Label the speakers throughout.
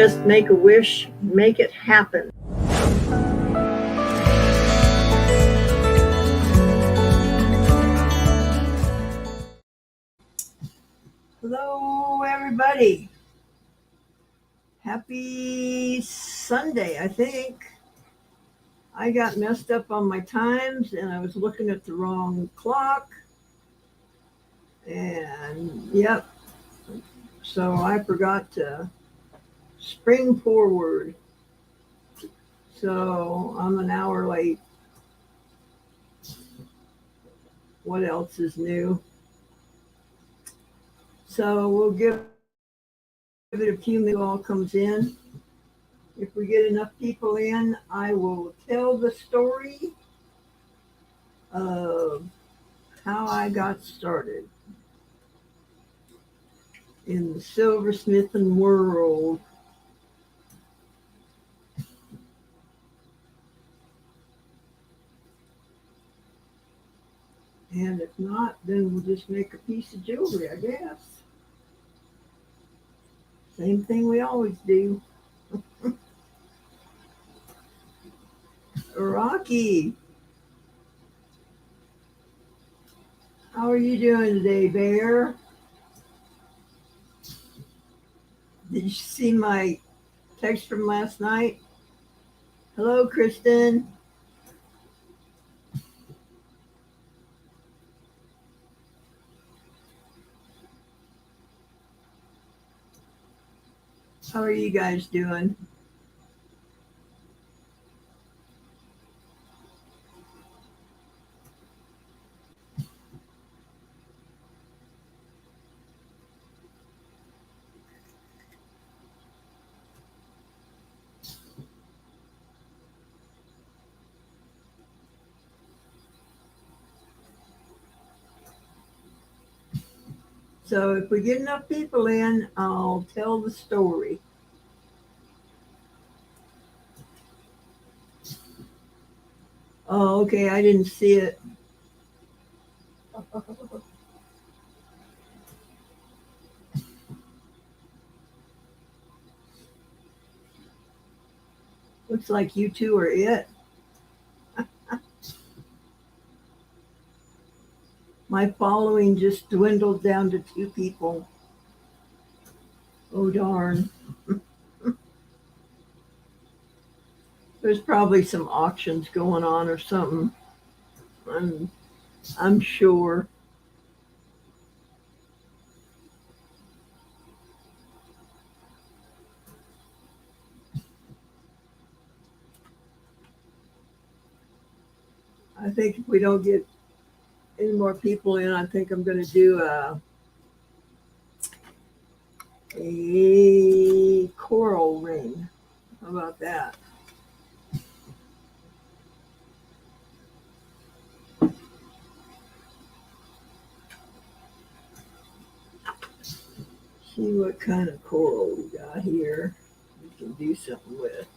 Speaker 1: just make a wish, make it happen. Hello, everybody. Happy Sunday, I think. I got messed up on my times and I was looking at the wrong clock. And yep, so I forgot to spring forward. So I'm an hour late. What else is new? So we'll give it a few minutes. All comes in. If we get enough people in, I will tell the story of how I got started in the silversmithing world. And if not, then we'll just make a piece of jewelry, I guess. Same thing we always do. Rocky, how are you doing today, Bear? Did you see my text from last night? Hello, Kristen. How are you guys doing? So if we get enough people in, I'll tell the story. Oh, okay, I didn't see it. Looks like you two are it. My following just dwindled down to 2 people. Oh, darn. There's probably some auctions going on or something. I'm sure. I think if we don't get any more people in, I think I'm going to do a coral ring. How about that? See what kind of coral we got here. We can do something with.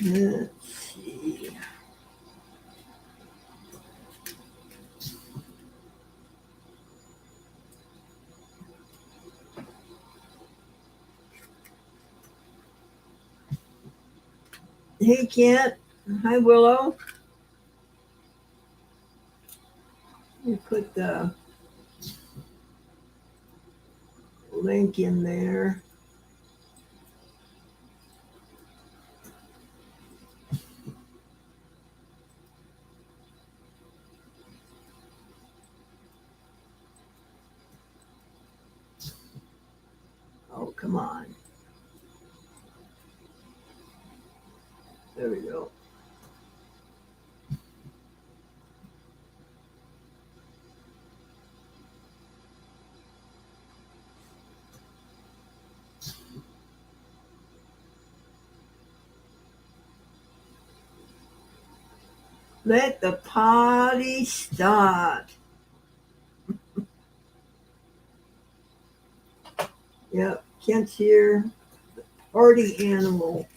Speaker 1: Let's see. Hey, Kent. Hi, Willow. We put the link in there. Oh, come on. There we go. Let the party start. Yep, Kent's here. Party animal.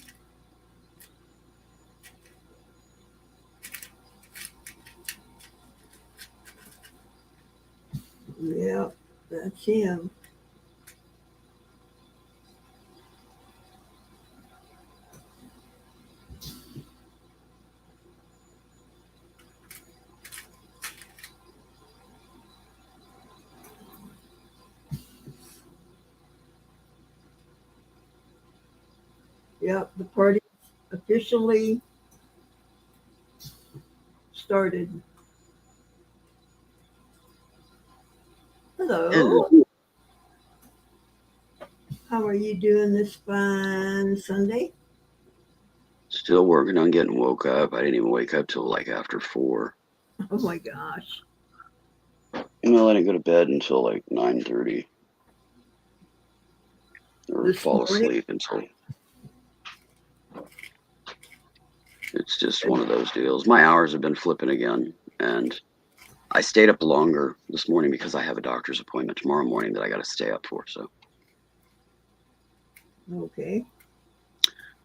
Speaker 1: Yep, that's him. Yep, the party officially started. Hello.
Speaker 2: Hello.
Speaker 1: How are you doing this fine Sunday?
Speaker 2: Still working on getting woke up. I didn't even wake up till like after 4.
Speaker 1: Oh my gosh.
Speaker 2: Well, I didn't go to bed until like 9:30, or
Speaker 1: This
Speaker 2: fall
Speaker 1: morning?
Speaker 2: asleep until. It's just one of those deals. My hours have been flipping again, and I stayed up longer this morning because I have a doctor's appointment tomorrow morning that I got to stay up for. So
Speaker 1: Okay.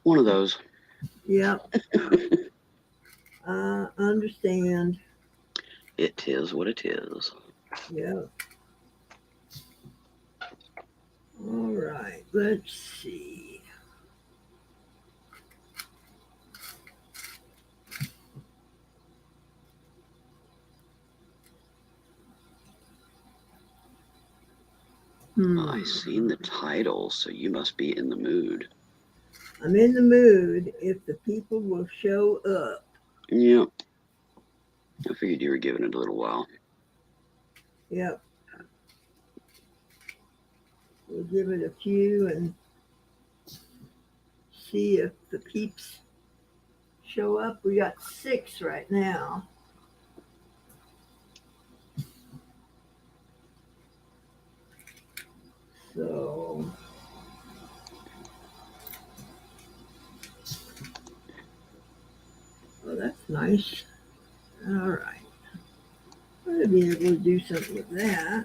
Speaker 2: one of those.
Speaker 1: Yep. I understand.
Speaker 2: It is what it is.
Speaker 1: Yep. All right. Let's see.
Speaker 2: I seen the title, so you must be in the mood.
Speaker 1: I'm in the mood if the people will show up.
Speaker 2: Yep. I figured you were giving it a little while.
Speaker 1: Yep. We'll give it a few and see if the peeps show up. We got 6 right now. So oh, that's nice. All right. I'll be able to do something with that.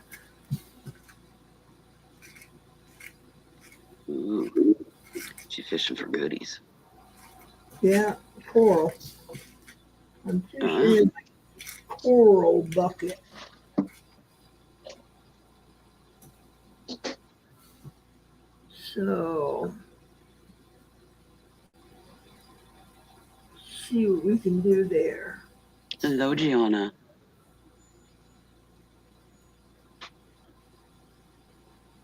Speaker 2: Ooh, she fishing for goodies.
Speaker 1: Yeah, coral. I'm fishing in my coral bucket. So, see what we can do there.
Speaker 2: Hello, Gianna.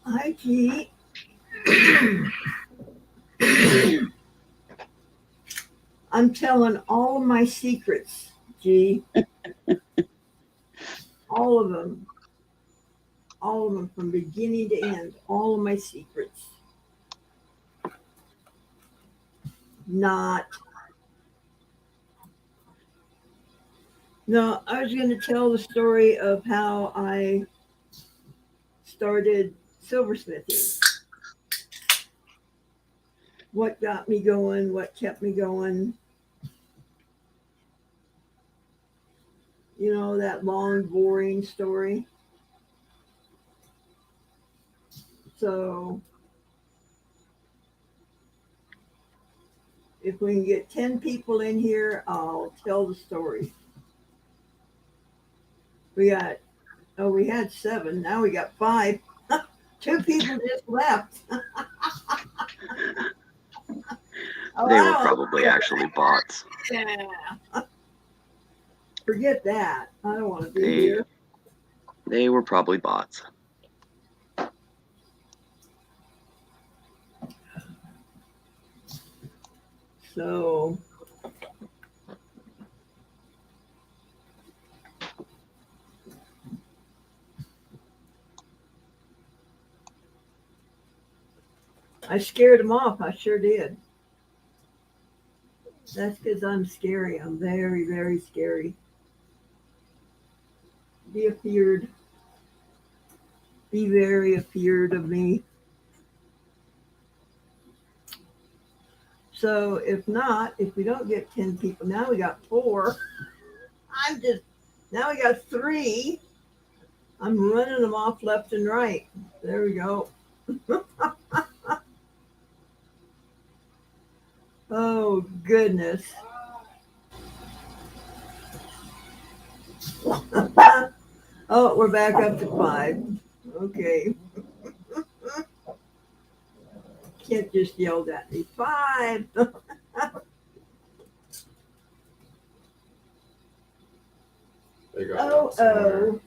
Speaker 1: Hi, Kate. I'm telling all of my secrets, G. All of them. All of them from beginning to end. All of my secrets. Not. No, I was going to tell the story of how I started silversmithing. What got me going, what kept me going. You know, that long, boring story. So, if we can get 10 people in here, I'll tell the story. We got, oh, we had 7. Now we got 5. 2 people just left. Oh,
Speaker 2: They were probably actually bots.
Speaker 1: Yeah. Forget that. I don't want to be here.
Speaker 2: They were probably bots.
Speaker 1: So, I scared them off. I sure did. That's because I'm scary. I'm very, very scary. Be afeared. Be very afeared of me. So if not, if we don't get 10 people, now we got 4. Now we got 3. I'm running them off left and right. There we go. Oh, goodness. Oh, we're back up to 5. Okay. Kid just yelled at me, 5.
Speaker 3: They got
Speaker 1: Oh,
Speaker 3: out somewhere.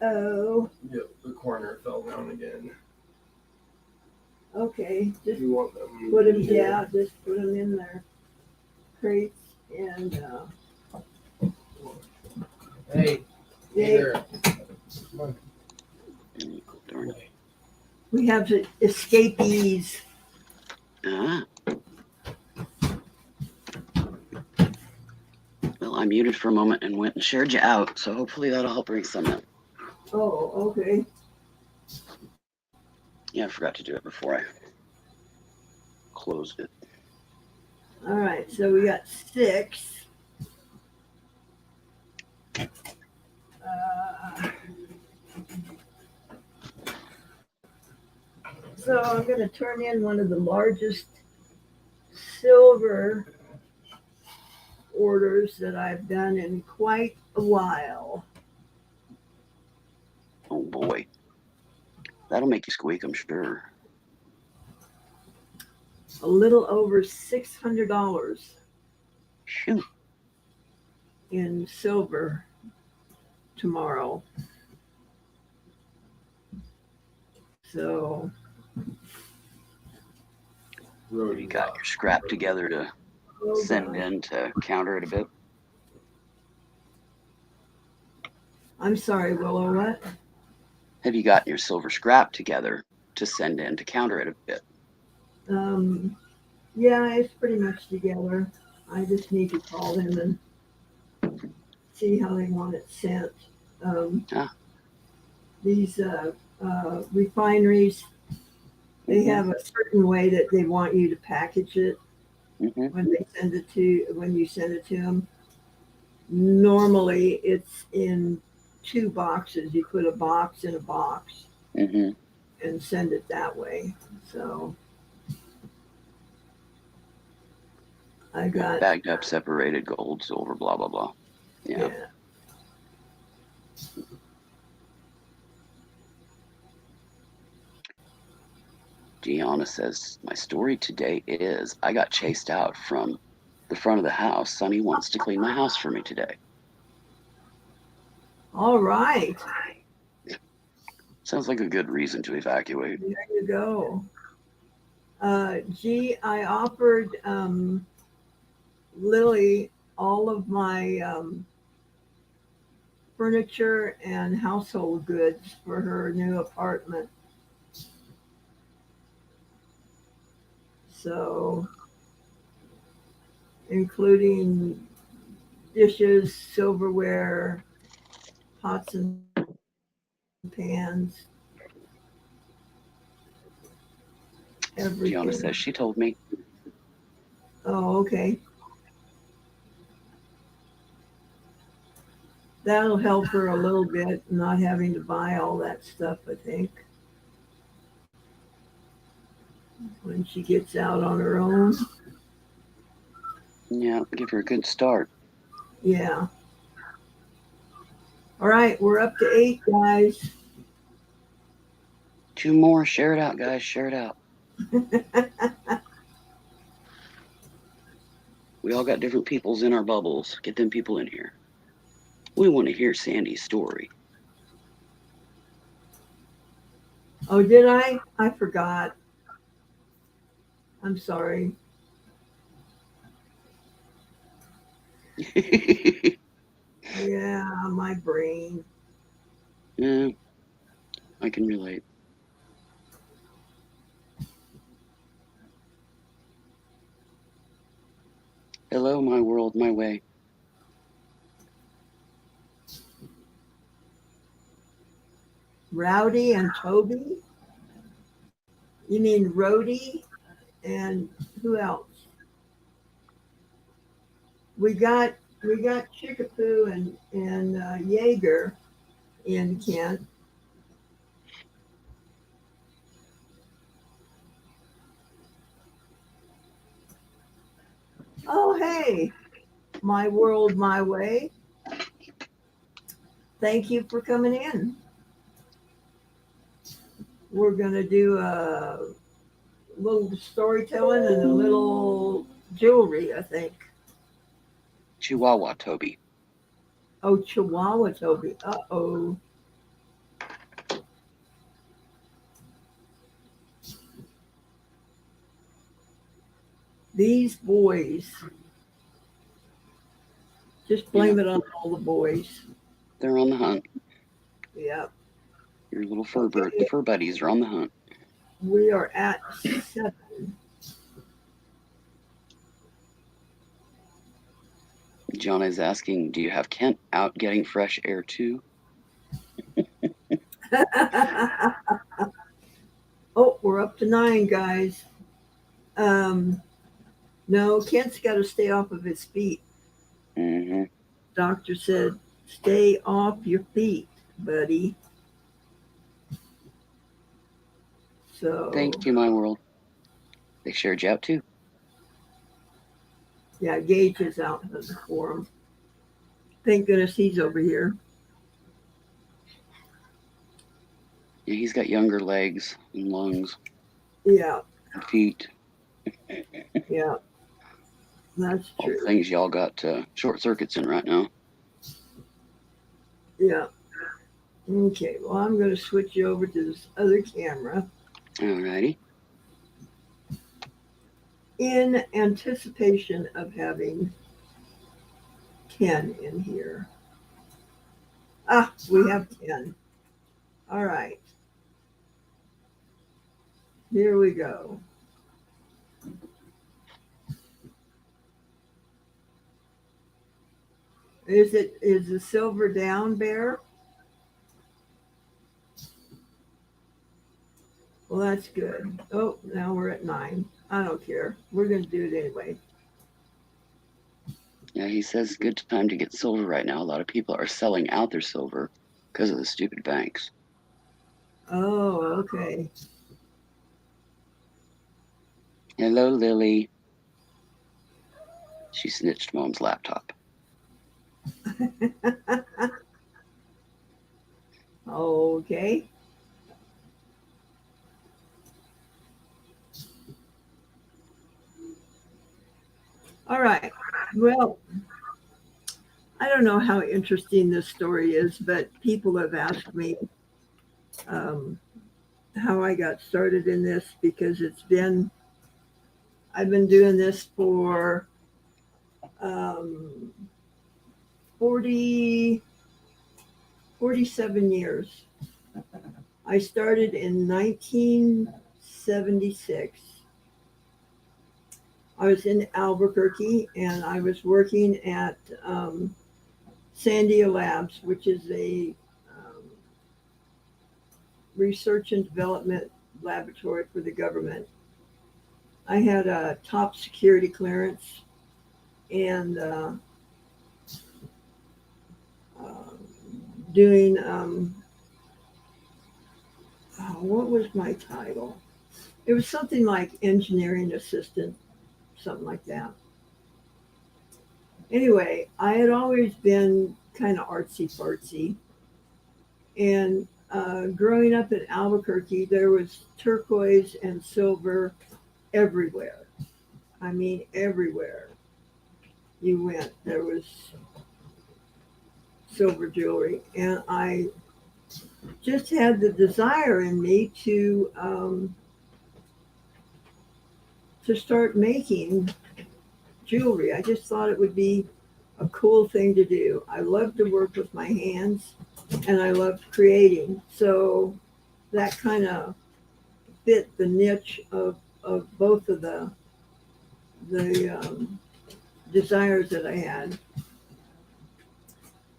Speaker 1: oh.
Speaker 3: Yep, the corner fell down again.
Speaker 1: Okay, just
Speaker 3: You want them?
Speaker 1: put them, yeah, just put them in their crates and,
Speaker 3: Hey, there. Come on.
Speaker 2: Darn.
Speaker 1: we have the escapees.
Speaker 2: Ah. Well, I muted for a moment and went and shared you out, so hopefully that'll help bring some in.
Speaker 1: Oh, okay.
Speaker 2: Yeah, I forgot to do it before I closed it.
Speaker 1: All right, so we got 6. So I'm going to turn in one of the largest silver orders that I've done in quite a while.
Speaker 2: Oh boy. That'll make you squeak, I'm sure.
Speaker 1: A little over $600
Speaker 2: Shoot.
Speaker 1: in silver tomorrow. So
Speaker 2: You got your scrap together to send in to counter it a bit?
Speaker 1: I'm sorry, Willow, what?
Speaker 2: Have you got your silver scrap together to send in to counter it a bit?
Speaker 1: Yeah, it's pretty much together. I just need to call them and see how they want it sent. These refineries, they have a certain way that they want you to package it when you send it to them. Normally, it's in 2 boxes. You put a box in a box and send it that way. So I got
Speaker 2: bagged up, separated, gold, silver, blah, blah, blah. Yeah. Gianna says, my story today is I got chased out from the front of the house. Sonny wants to clean my house for me today.
Speaker 1: All right.
Speaker 2: Sounds like a good reason to evacuate.
Speaker 1: There you go. I offered Lily all of my furniture and household goods for her new apartment. So, including dishes, silverware, pots and pans, everything.
Speaker 2: Gianna says she told me.
Speaker 1: Oh, okay. That'll help her a little bit, not having to buy all that stuff, I think, when she gets out on her own.
Speaker 2: Yeah, give her a good start.
Speaker 1: Yeah. All right, we're up to 8, guys.
Speaker 2: 2 more. Share it out, guys. Share it out. We all got different peoples in our bubbles. Get them people in here. We want to hear Sandy's story.
Speaker 1: Oh, did I? I forgot. I'm sorry. Yeah, my brain.
Speaker 2: Yeah, I can relate. Hello, my world, my way.
Speaker 1: Rowdy and Toby? You mean Rhodey and who else? we got Chickapoo and Jaeger in Kent. Oh, hey, my world, my way. Thank you for coming in. We're going to do a little storytelling and a little jewelry, I think.
Speaker 2: Chihuahua Toby.
Speaker 1: Oh, Chihuahua Toby. Uh-oh. These boys. Just blame it on all the boys.
Speaker 2: They're on the hunt.
Speaker 1: Yep.
Speaker 2: Your little fur buddies are on the hunt.
Speaker 1: We are at 7.
Speaker 2: John is asking, do you have Kent out getting fresh air too?
Speaker 1: Oh, we're up to 9, guys. No, Kent's got to stay off of his feet.
Speaker 2: Mm-hmm.
Speaker 1: Doctor said, stay off your feet, buddy. So
Speaker 2: Thank you, my world. They shared you out too.
Speaker 1: yeah, Gage is out in the forum. Thank goodness he's over here.
Speaker 2: Yeah, he's got younger legs and lungs
Speaker 1: Yeah,
Speaker 2: and feet.
Speaker 1: yeah. That's
Speaker 2: All the
Speaker 1: true.
Speaker 2: things y'all got short circuits in right now.
Speaker 1: Yeah. Okay, well, I'm going to switch you over to this other camera
Speaker 2: Alrighty.
Speaker 1: in anticipation of having Ken in here. Ah, we have Ken. All right. Here we go. Is the silver down, Bear? Well, that's good. Oh, now we're at 9. I don't care. We're going to do it anyway.
Speaker 2: Yeah, he says good time to get silver right now. A lot of people are selling out their silver because of the stupid banks.
Speaker 1: Oh, okay.
Speaker 2: Hello, Lily. She snitched Mom's laptop.
Speaker 1: Okay. All right. Well, I don't know how interesting this story is, but people have asked me how I got started in this because I've been doing this for 47 years. I started in 1976. I was in Albuquerque and I was working at Sandia Labs, which is a research and development laboratory for the government. I had a top security clearance and doing, what was my title? It was something like engineering assistant, something like that. Anyway, I had always been kind of artsy fartsy. And growing up in Albuquerque, there was turquoise and silver everywhere. I mean, everywhere you went, there was silver jewelry. And I just had the desire in me to start making jewelry. I just thought it would be a cool thing to do. I love to work with my hands and I loved creating. So that kind of fit the niche of both of the desires that I had.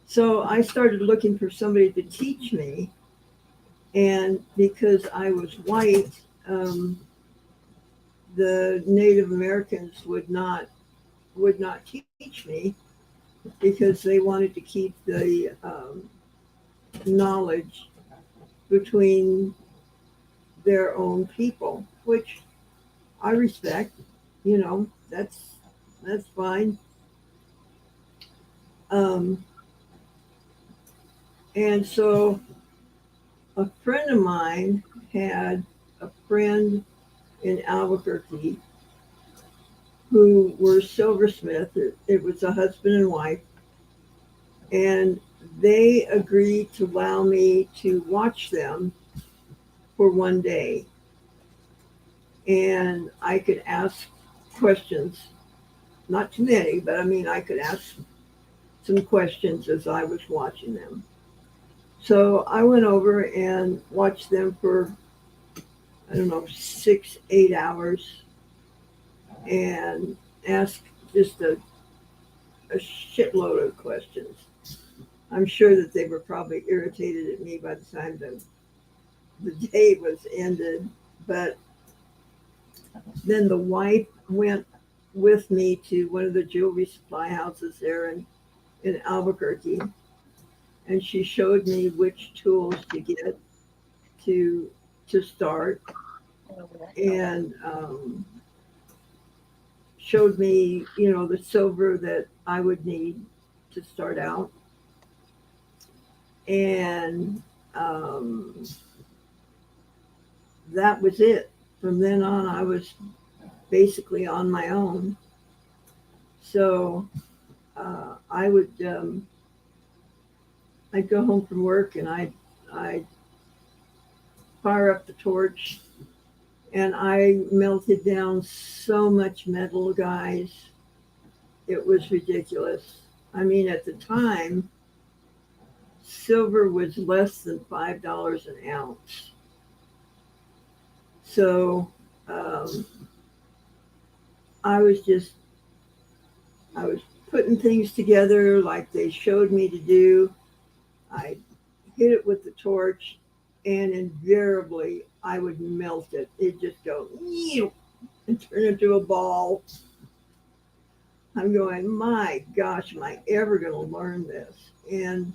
Speaker 1: So I started looking for somebody to teach me. And because I was white, the Native Americans would not would not teach me because they wanted to keep the knowledge between their own people, which I respect. You know, that's fine. Um, and so a friend of mine had a friend in Albuquerque who were silversmiths. It was a husband and wife, and they agreed to allow me to watch them for one day. And I could ask questions, not too many, but I mean, I could ask some questions as I was watching them. So I went over and watched them for, I don't know, 6, 8 hours and asked just a shitload of questions. I'm sure that they were probably irritated at me by the time the day was ended. But then the wife went with me to one of the jewelry supply houses there in Albuquerque. And she showed me which tools to get to start, and showed me, you know, the silver that I would need to start out. And that was it. From then on, I was basically on my own. So I would, I'd go home from work and I'd fire up the torch, and I melted down so much metal, guys. It was ridiculous. I mean, at the time, silver was less than $5 an ounce. So I was putting things together like they showed me to do. I hit it with the torch, and invariably I would melt it. It'd just go and turn into a ball. I'm going, my gosh, am I ever going to learn this? And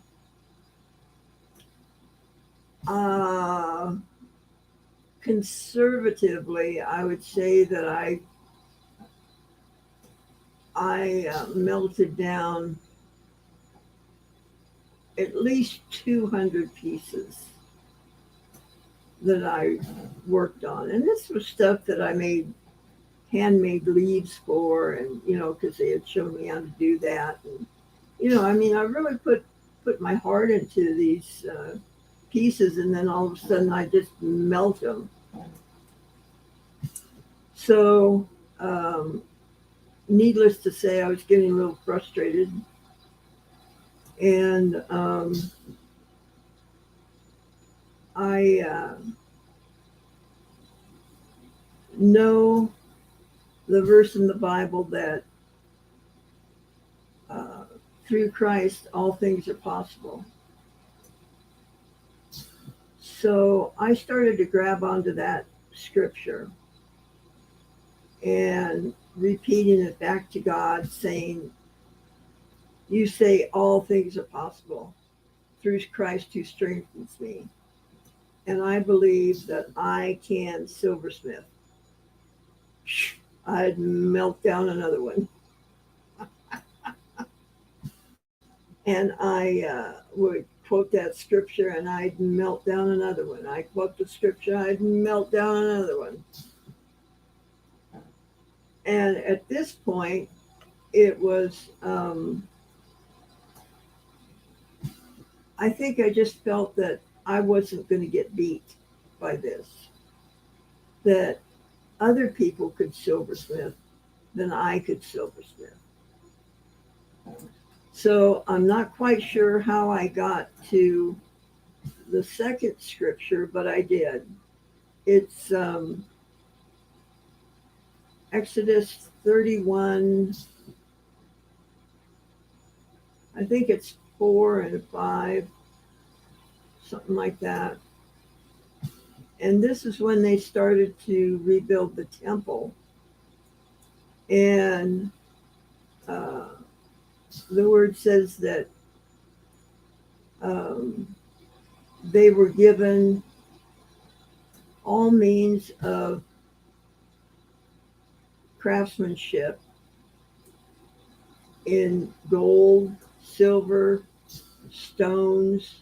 Speaker 1: conservatively, I would say that I melted down at least 200 pieces that I worked on. And this was stuff that I made handmade leaves for, and, you know, because they had shown me how to do that. And, you know, I mean, I really put my heart into these pieces, and then all of a sudden I just melt them. So, needless to say, I was getting a little frustrated. And I know the verse in the Bible that through Christ all things are possible. So I started to grab onto that scripture and repeating it back to God, saying, you say all things are possible through Christ who strengthens me. And I believe that I can silversmith. I'd melt down another one. And I would quote that scripture and I'd melt down another one. I quote the scripture, I'd melt down another one. And at this point, it was, I think I just felt that I wasn't going to get beat by this, that other people could silversmith than I could silversmith. So I'm not quite sure how I got to the second scripture, but I did. It's Exodus 31, I think it's 4 and 5, something like that. And this is when they started to rebuild the temple. And uh, the word says that um, they were given all means of craftsmanship in gold, silver, stones,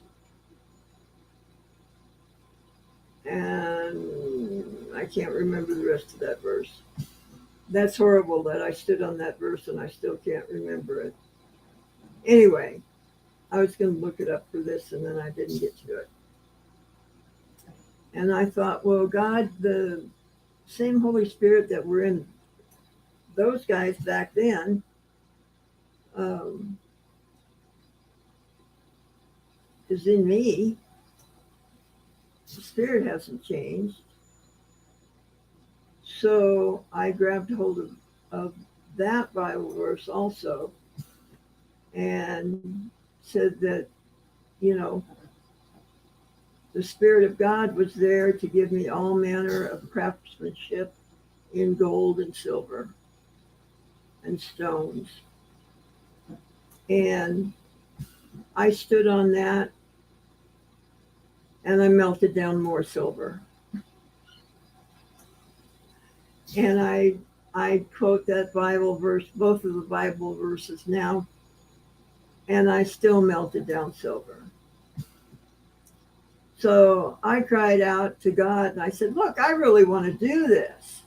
Speaker 1: and I can't remember the rest of that verse. That's horrible that I stood on that verse and I still can't remember it. Anyway, I was going to look it up for this and then I didn't get to it. And I thought, well, God, the same Holy Spirit that were in those guys back then um, is in me. The Spirit hasn't changed. So I grabbed hold of that Bible verse also and said that, you know, the Spirit of God was there to give me all manner of craftsmanship in gold and silver and stones. And I stood on that and I melted down more silver. And I quote that Bible verse, both of the Bible verses now, and I still melted down silver. So I cried out to God and I said, look, I really want to do this.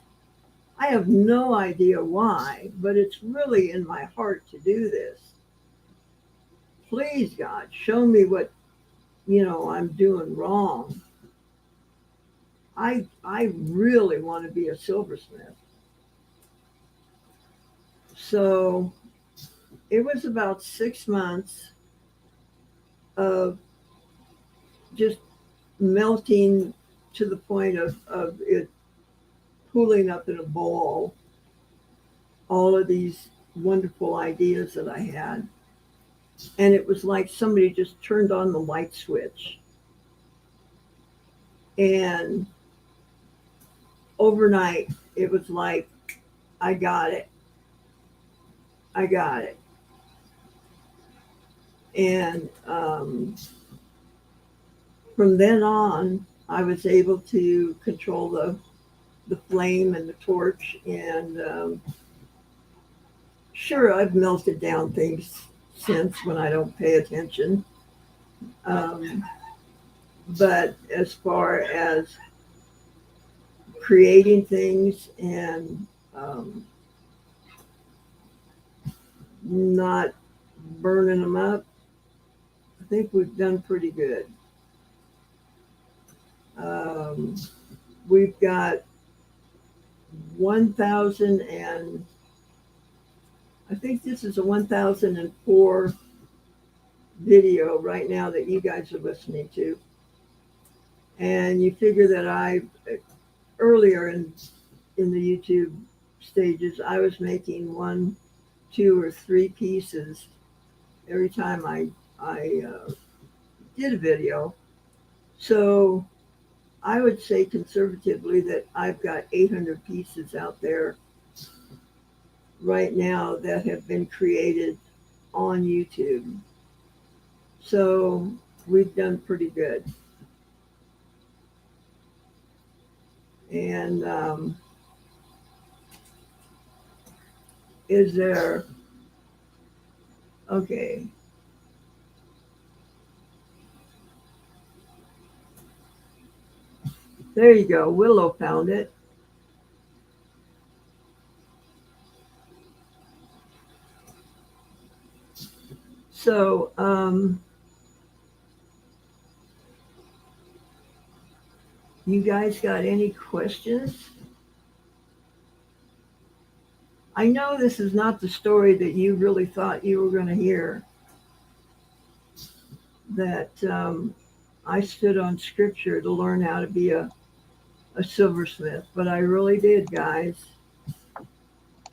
Speaker 1: I have no idea why, but it's really in my heart to do this. Please, God, show me what, I'm doing wrong. I really want to be a silversmith. So it was about 6 months of just melting to the point of it pooling up in a ball, all of these wonderful ideas that I had. And it was like somebody just turned on the light switch. And overnight, it was like, I got it. I got it. And from then on, I was able to control the flame and the torch. And sure, I've melted down things since when I don't pay attention. But as far as creating things and not burning them up, I think we've done pretty good. We've got 1,000 and I think this is a 1004 video right now that you guys are listening to. And you figure that I, earlier in the YouTube stages, I was making 1, 2, or 3 pieces every time I did a video. So I would say conservatively that I've got 800 pieces out there right now that have been created on YouTube. So we've done pretty good. And is there, okay. There you go. Willow found it. So, you guys got any questions? I know this is not the story that you really thought you were going to hear. That I stood on scripture to learn how to be a silversmith, but I really did, guys.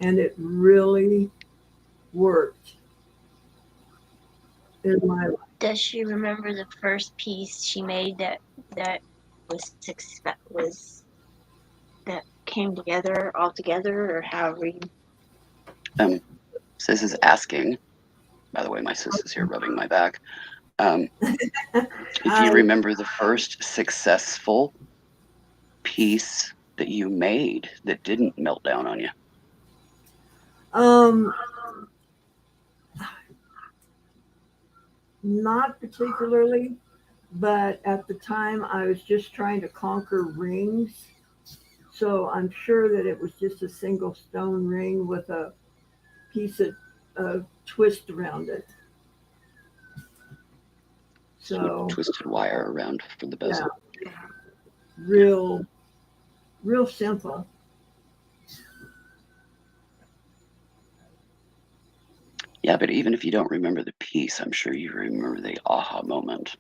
Speaker 1: And it really worked in my life.
Speaker 4: Does she remember the first piece she made that was that came together all together, or however you?
Speaker 2: Sis is asking, by the way, my sis is here rubbing my back. If you remember the first successful piece that you made that didn't melt down on you.
Speaker 1: Not particularly, but at the time I was just trying to conquer rings. So I'm sure that it was just a single stone ring with a piece of twist around it. So
Speaker 2: Twisted wire around for the bezel.
Speaker 1: yeah, real simple.
Speaker 2: Yeah, but even if you don't remember the piece, I'm sure you remember the aha moment.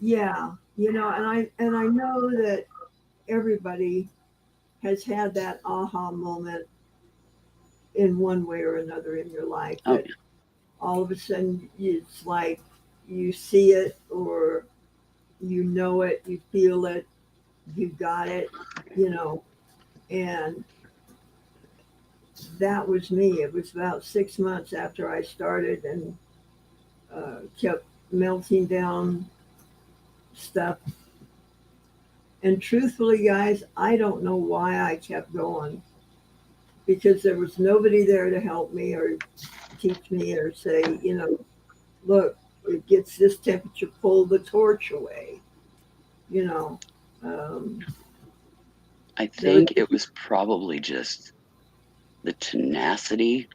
Speaker 1: Yeah, and I know that everybody has had that aha moment in one way or another in your life.
Speaker 2: Oh,
Speaker 1: That all of a sudden it's like you see it, or you know it, you feel it, you got it, and that was me. It was about 6 months after I started, and kept melting down stuff. And truthfully, guys, I don't know why I kept going, because there was nobody there to help me or teach me or say, look, it gets this temperature, pull the torch away. Um,
Speaker 2: I think it was probably just the tenacity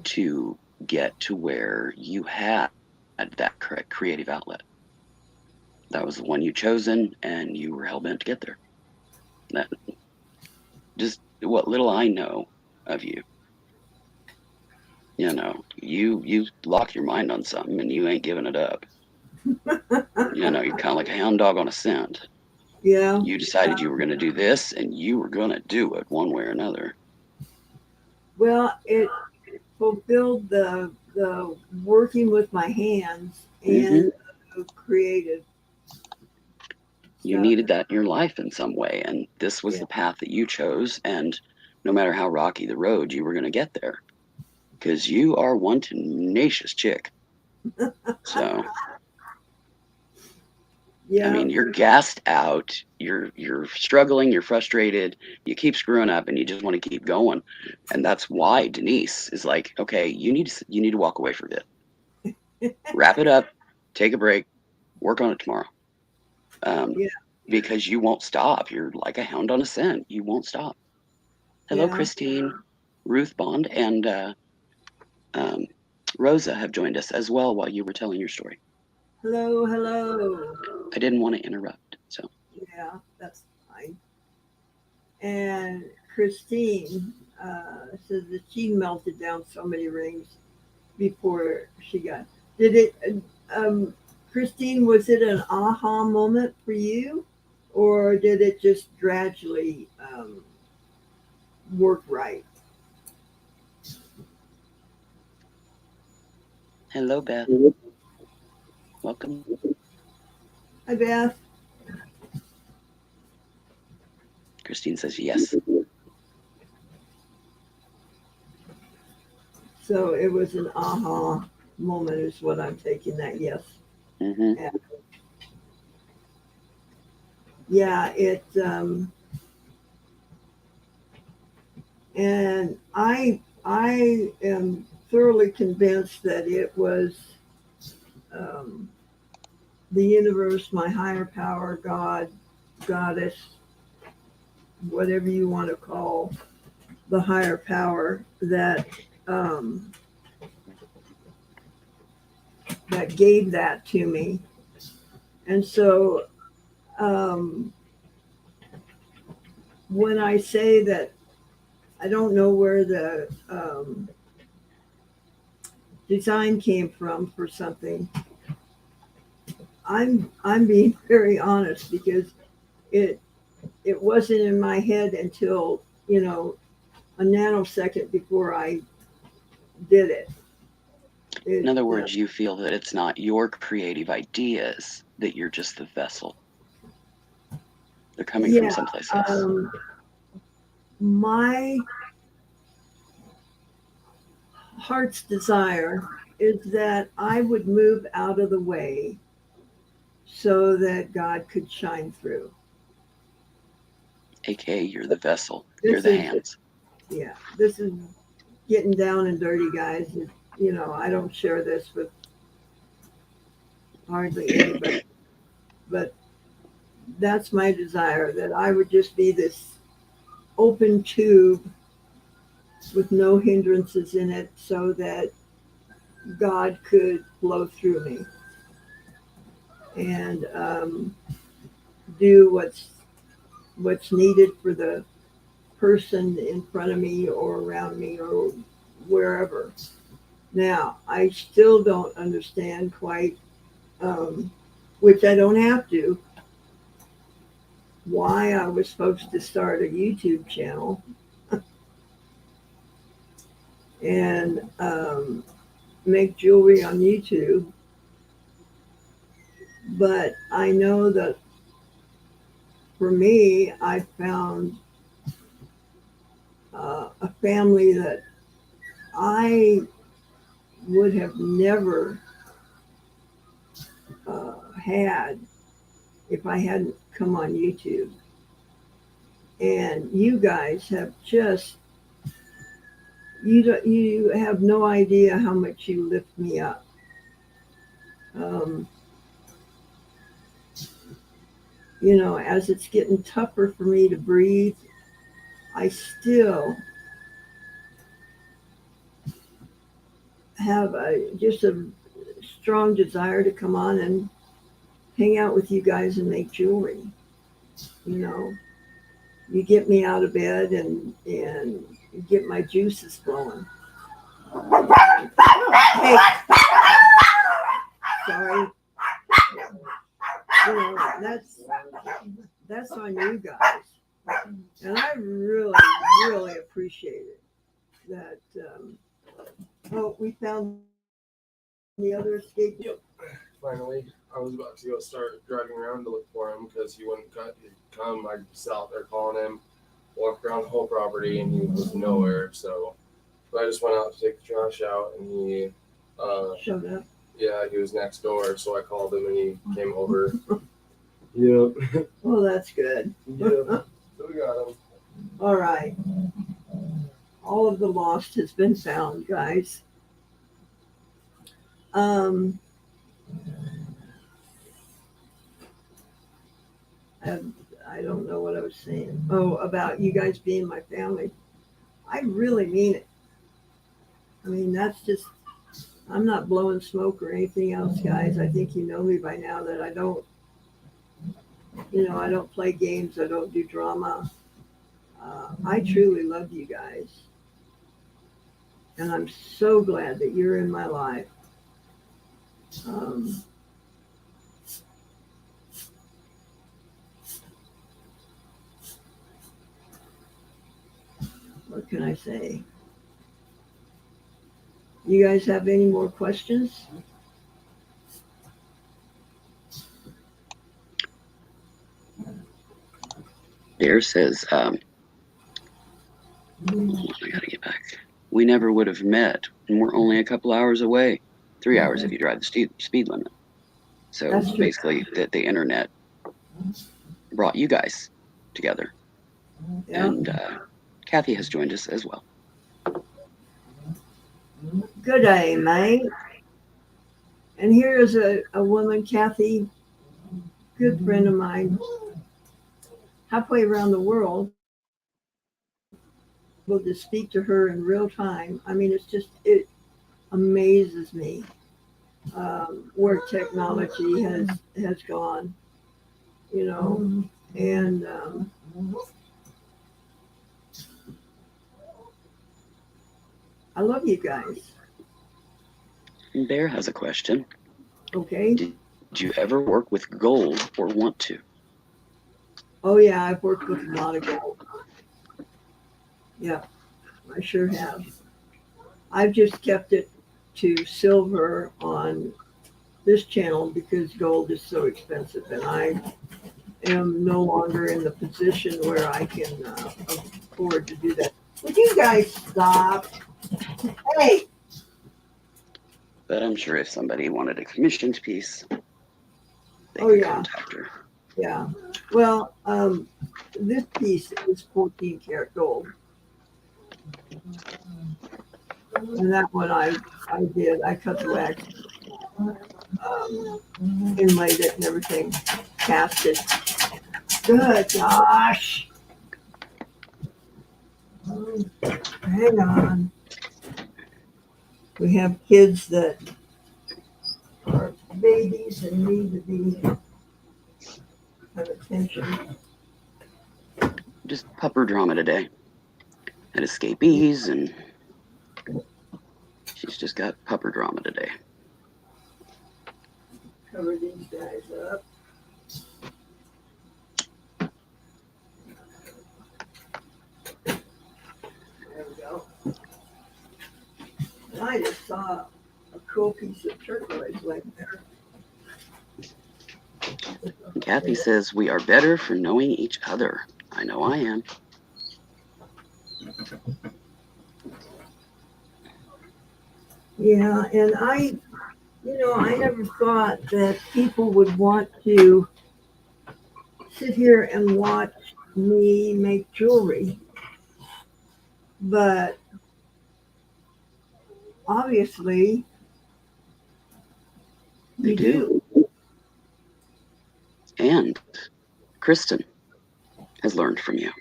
Speaker 2: to get to where you had that correct creative outlet. That was the one you chosen, and you were hell bent to get there. That just what little I know of you. You lock your mind on something and you ain't giving it up. You're kind of like a hound dog on a scent.
Speaker 1: yeah.
Speaker 2: You decided you were going to do this, and you were going to do it one way or another.
Speaker 1: Well, it fulfilled the working with my hands and the creative.
Speaker 2: You
Speaker 1: stuff.
Speaker 2: needed that in your life in some way, and this was the path that you chose, and no matter how rocky the road, you were going to get there, because you are one tenacious chick. So
Speaker 1: Yeah.
Speaker 2: I mean, you're gassed out, you're struggling, you're frustrated, you keep screwing up, and you just want to keep going. And that's why Denise is like, okay, you need to walk away for a bit, wrap it up, take a break, work on it tomorrow. Because you won't stop. You're like a hound on a scent. You won't stop. Hello, Christine, Ruth Bond, and Rosa have joined us as well while you were telling your story.
Speaker 1: Hello.
Speaker 2: I didn't want to interrupt, so.
Speaker 1: Yeah, that's fine. And Christine says that she melted down so many rings before she got. Did it, Christine? Was it an aha moment for you, or did it just gradually work right?
Speaker 2: Hello, Beth. Welcome.
Speaker 1: Hi, Beth.
Speaker 2: Christine says yes.
Speaker 1: So it was an aha moment, is what I'm taking that. Yes.
Speaker 2: Mm-hmm.
Speaker 1: Yeah, it. And I am thoroughly convinced that it was the universe, my higher power, God, goddess, whatever you want to call the higher power, that that gave that to me. And so when I say that I don't know where the design came from for something, I'm being very honest, because it wasn't in my head until a nanosecond before I did it.
Speaker 2: In other words, you feel that it's not your creative ideas, that you're just the vessel. They're coming from someplace else.
Speaker 1: My heart's desire is that I would move out of the way so that God could shine through.
Speaker 2: AKA, you're the vessel. You're the hands.
Speaker 1: Yeah, this is getting down and dirty, guys. You know, I don't share this with hardly anybody, but that's my desire, that I would just be this open tube with no hindrances in it so that God could flow through me and do what's needed for the person in front of me or around me or wherever. Now, I still don't understand quite, which I don't have to, why I was supposed to start a YouTube channel and make jewelry on YouTube. But I know that for me, I found a family that I would have never had if I hadn't come on YouTube. And you guys have just, you have no idea how much you lift me up. You know, as it's getting tougher for me to breathe, I still have just a strong desire to come on and hang out with you guys and make jewelry. You know, you get me out of bed and get my juices flowing. Hey, sorry. You know, that's on you guys, and I really, really appreciate it. That oh, we found the other escape.
Speaker 3: Yep. Finally, I was about to go start driving around to look for him because he wouldn't come. I sat out there calling him, walked around the whole property, and he was nowhere. So I just went out to take the trash out, and he
Speaker 1: Showed up.
Speaker 3: yeah, he was next door. So I called him, and he came over. Yep.
Speaker 1: Oh, that's good.
Speaker 3: Yep. So we got him.
Speaker 1: All right. All of the lost has been found, guys. I don't know what I was saying. Oh, about you guys being my family. I really mean it. I mean, that's just, I'm not blowing smoke or anything else, guys. I think you know me by now that I don't, you know, I don't play games. I don't do drama. I truly love you guys. And I'm so glad that you're in my life. What can I say? You guys have any more questions?
Speaker 2: Dare says, I gotta get back. We never would have met, and we're only a couple hours away. 3 hours if you drive the speed limit. So
Speaker 1: That's true.
Speaker 2: basically, the internet brought you guys together.
Speaker 1: Yeah.
Speaker 2: And Kathy has joined us as well.
Speaker 1: Good day, mate. And here is a woman, Kathy, good friend of mine, halfway around the world. Able to speak to her in real time. I mean, it's just, it amazes me where technology has gone, you know, and I love you guys.
Speaker 2: Bear has a question.
Speaker 1: Okay.
Speaker 2: Did you ever work with gold or want to?
Speaker 1: Oh yeah, I've worked with a lot of gold. Yeah, I sure have. I've just kept it to silver on this channel because gold is so expensive, and I am no longer in the position where I can afford to do that. Would you guys stop? Hey,
Speaker 2: But I'm sure if somebody wanted a commissioned piece, they
Speaker 1: Oh,
Speaker 2: could
Speaker 1: yeah.
Speaker 2: contact her.
Speaker 1: Yeah. Well, this piece is 14 karat gold. And that one I did. I cut the wax, inlaid it and everything, cast it. Good gosh. Hang on. We have kids that are babies and need to have attention.
Speaker 2: Just pupper drama today. Had escapees, and she's just got pupper drama today.
Speaker 1: Cover these guys up. There we go. And I just saw a cool piece of turquoise right there.
Speaker 2: And Kathy says, we are better for knowing each other. I know I am.
Speaker 1: Yeah, and I never thought that people would want to sit here and watch me make jewelry. But obviously,
Speaker 2: They
Speaker 1: you
Speaker 2: do. And Kristen has learned from you.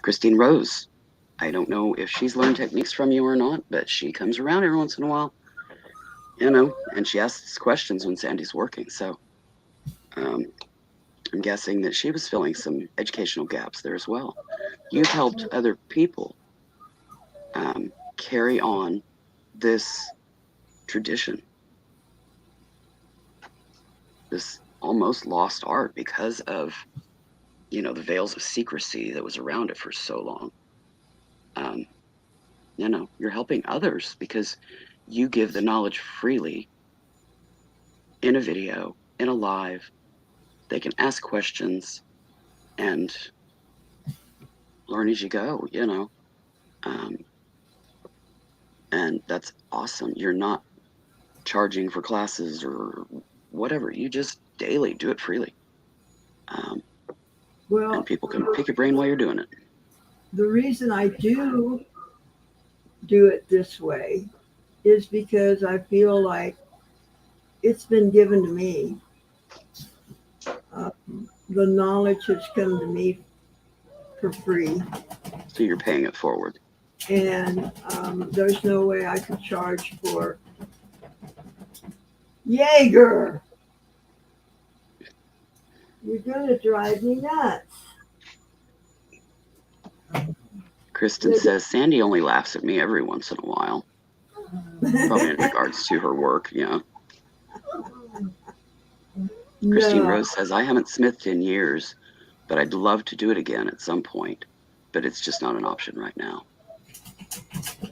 Speaker 2: Christine Rose. I don't know if she's learned techniques from you or not, but she comes around every once in a while, and she asks questions when Sandy's working. So I'm guessing that she was filling some educational gaps there as well. You've helped other people carry on this tradition, this almost lost art because of, the veils of secrecy that was around it for so long. You're helping others because you give the knowledge freely in a video, in a live. They can ask questions and learn as you go, and that's awesome. You're not charging for classes or whatever. You just daily do it freely.
Speaker 1: well,
Speaker 2: And people can pick your brain while you're doing it.
Speaker 1: the reason I do it this way is because I feel like it's been given to me. The knowledge has come to me for free.
Speaker 2: So you're paying it forward.
Speaker 1: And there's no way I could charge for Jaeger. You're going to drive me nuts.
Speaker 2: Kristen says Sandy only laughs at me every once in a while. Probably in regards to her work, Christine
Speaker 1: No.
Speaker 2: Rose says, I haven't smithed in years, but I'd love to do it again at some point. But it's just not an option right now.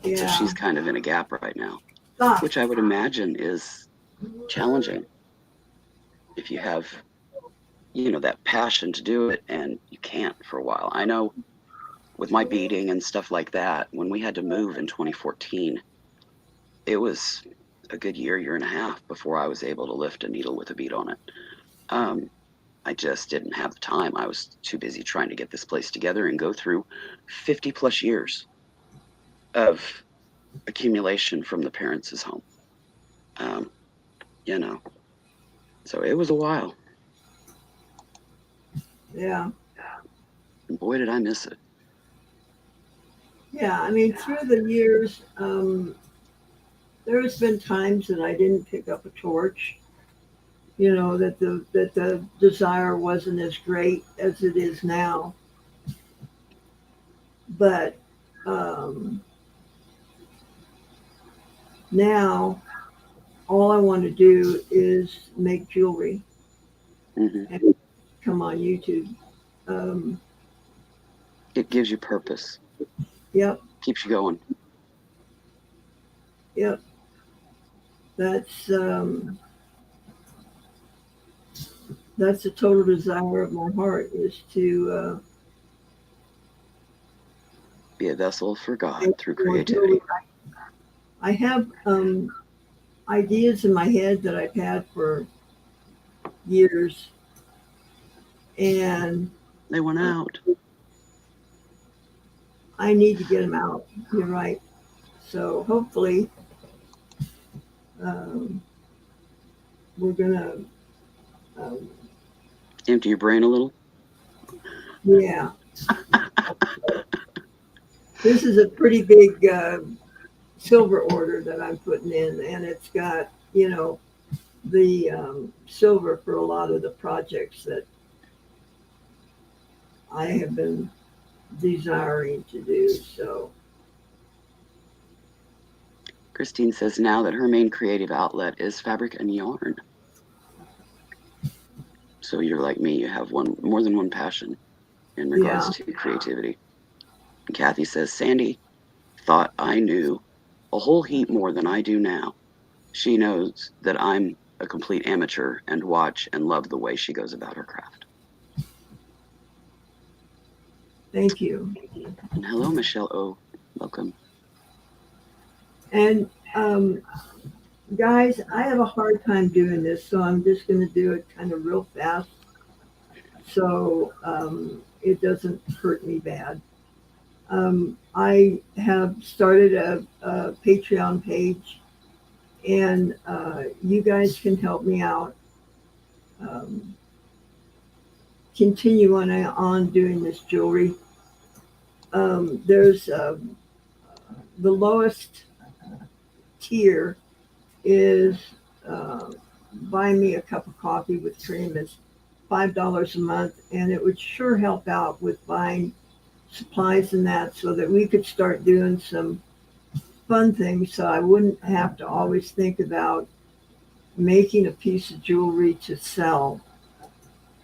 Speaker 1: Yeah.
Speaker 2: So she's kind of in a gap right now,
Speaker 1: Stop.
Speaker 2: which I would imagine is challenging. If you have, that passion to do it and you can't for a while. I know with my beading and stuff like that, when we had to move in 2014, it was a good year and a half before I was able to lift a needle with a bead on it. I just didn't have the time. I was too busy trying to get this place together and go through 50 plus years of accumulation from the parents' home. So it was a while.
Speaker 1: Yeah.
Speaker 2: And boy, did I miss it.
Speaker 1: Yeah. I mean, through the years, there's been times that I didn't pick up a torch. That the desire wasn't as great as it is now. But now all I want to do is make jewelry and come on YouTube.
Speaker 2: It gives you purpose.
Speaker 1: Yep.
Speaker 2: Keeps you going.
Speaker 1: Yep. That's a total desire of my heart, is to
Speaker 2: be a vessel for God through creativity.
Speaker 1: I have ideas in my head that I've had for years, and
Speaker 2: They went out.
Speaker 1: I need to get them out. You're right. So hopefully, um, we're gonna, um,
Speaker 2: Empty your brain a little.
Speaker 1: yeah. This is a pretty big silver order that I'm putting in, and it's got, the silver for a lot of the projects that I have been desiring to do. So,
Speaker 2: Christine says now that her main creative outlet is fabric and yarn. So you're like me, you have more than one passion in regards
Speaker 1: yeah,
Speaker 2: to creativity. And Kathy says, Sandy thought I knew a whole heap more than I do now. She knows that I'm a complete amateur and watch and love the way she goes about her craft.
Speaker 1: thank you.
Speaker 2: And hello, Michelle O. Welcome.
Speaker 1: And guys, I have a hard time doing this, so I'm just going to do it kind of real fast so it doesn't hurt me bad. I have started a Patreon page, and you guys can help me out. Continue on doing this jewelry. There's the lowest tier is buy me a cup of coffee with cream is $5 a month, and it would sure help out with buying supplies and that, so that we could start doing some fun things, so I wouldn't have to always think about making a piece of jewelry to sell,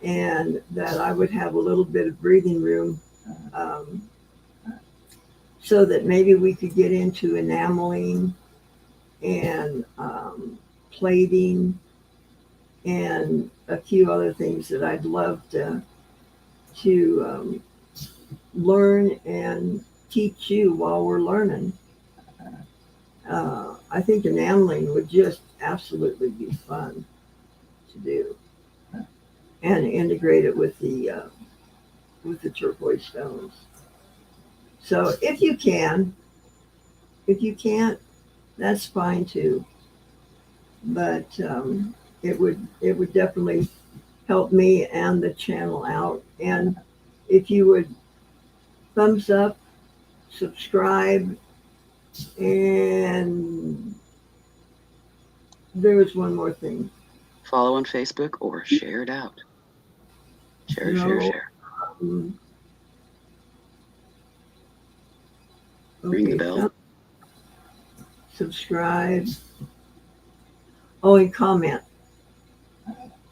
Speaker 1: and that I would have a little bit of breathing room, so that maybe we could get into enameling and plating and a few other things that I'd love to learn and teach you while we're learning. I think enameling would just absolutely be fun to do, and integrate it with the turquoise stones. So if you can, if you can't, that's fine too. But it would definitely help me and the channel out. And if you would thumbs up, subscribe, and there was one more thing.
Speaker 2: Follow on Facebook or share it out. Share. Ring the bell.
Speaker 1: Subscribe. Oh, and comment.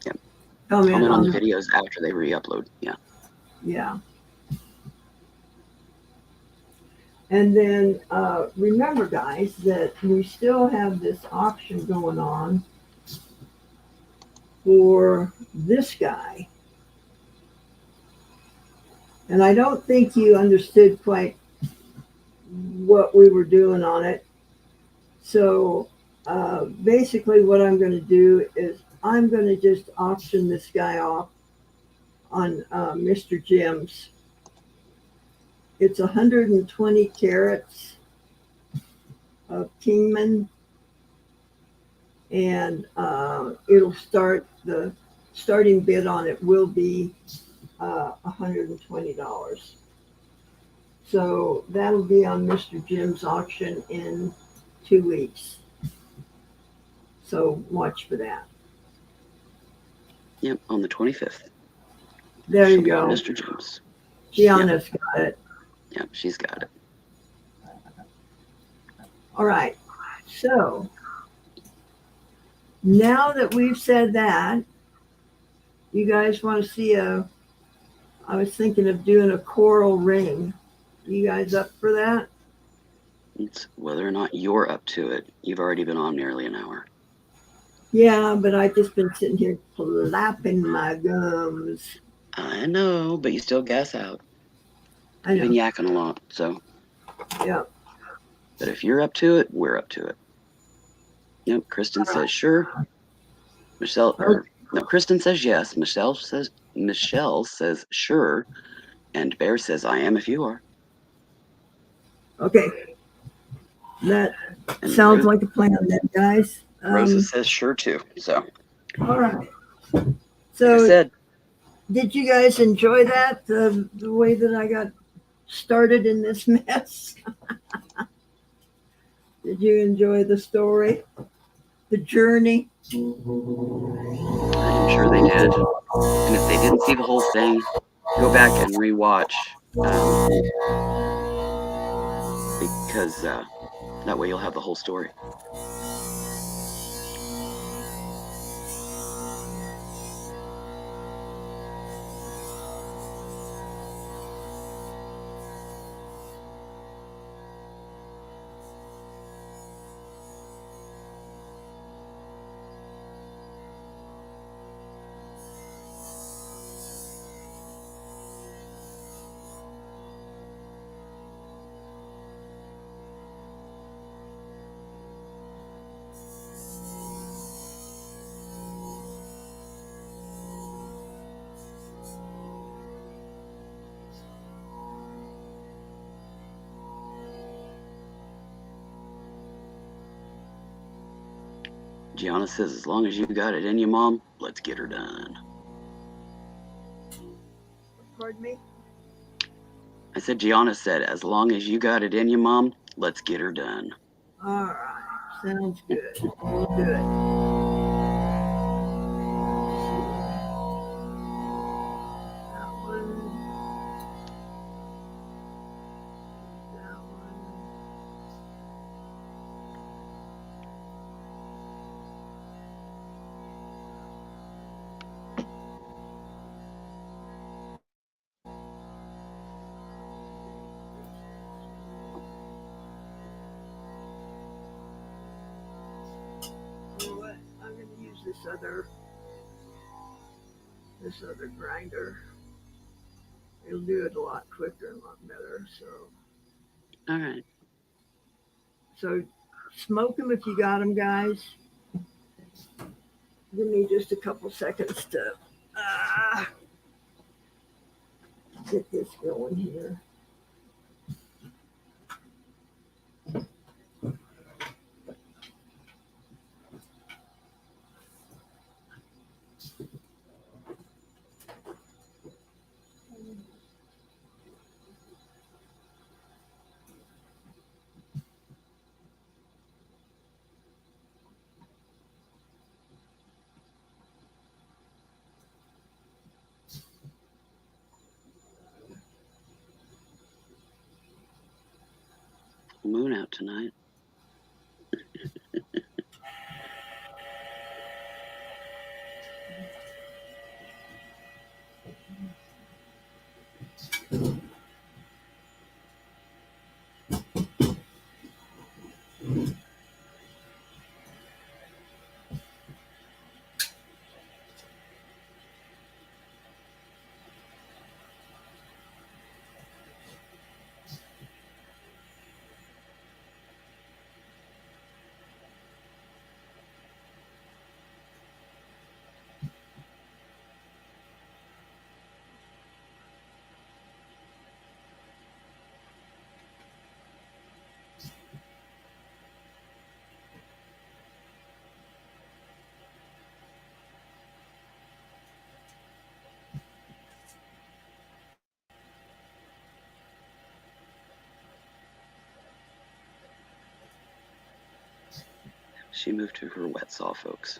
Speaker 2: Yep.
Speaker 1: Comment
Speaker 2: on the videos after they re-upload. Yeah.
Speaker 1: Yeah. And then remember, guys, that we still have this auction going on for this guy. And I don't think you understood quite what we were doing on it. So basically what I'm going to do is I'm going to just auction this guy off on Mr. Jim's. It's 120 carats of Kingman, and it'll start, the starting bid on it will be $120. So that'll be on Mr. Jim's auction in 2 weeks. So watch for that.
Speaker 2: Yep, on the 25th.
Speaker 1: There
Speaker 2: She'll
Speaker 1: you go.
Speaker 2: Mr. Jim's.
Speaker 1: Gianna's got it.
Speaker 2: Yep, she's got it.
Speaker 1: All right. So now that we've said that, you guys want to see I was thinking of doing a coral ring. You guys up for that?
Speaker 2: It's whether or not you're up to it. You've already been on nearly an hour.
Speaker 1: Yeah, but I've just been sitting here flapping my gums.
Speaker 2: I know, but you still gas out.
Speaker 1: I
Speaker 2: You've
Speaker 1: know.
Speaker 2: been yakking a lot, so.
Speaker 1: Yeah.
Speaker 2: But if you're up to it, we're up to it. Yep, Kristen says sure. Michelle, or no, Kristen says yes. Michelle says sure, and Bear says I am if you are.
Speaker 1: Okay. That
Speaker 2: And
Speaker 1: sounds like a plan then, guys.
Speaker 2: Rosa says sure too. So,
Speaker 1: All right.
Speaker 2: like I
Speaker 1: So,
Speaker 2: said,
Speaker 1: did you guys enjoy that? The way that I got started in this mess? Did you enjoy the story? The journey?
Speaker 2: I am sure they did. And if they didn't see the whole thing, go back and rewatch, because that way you'll have the whole story. Gianna says, as long as you got it in you, Mom, let's get her done.
Speaker 1: Pardon me?
Speaker 2: I said, Gianna said, as long as you got it in you, Mom, let's get her done.
Speaker 1: All right. Sounds good. We'll do it. That one. That one. You know what? I'm going to use this other grinder. It'll do it a lot quicker and a lot better.
Speaker 2: All right.
Speaker 1: So smoke them if you got them, guys. Give me just a couple seconds to get this going here.
Speaker 2: Moon out tonight. She moved to her wet saw, folks.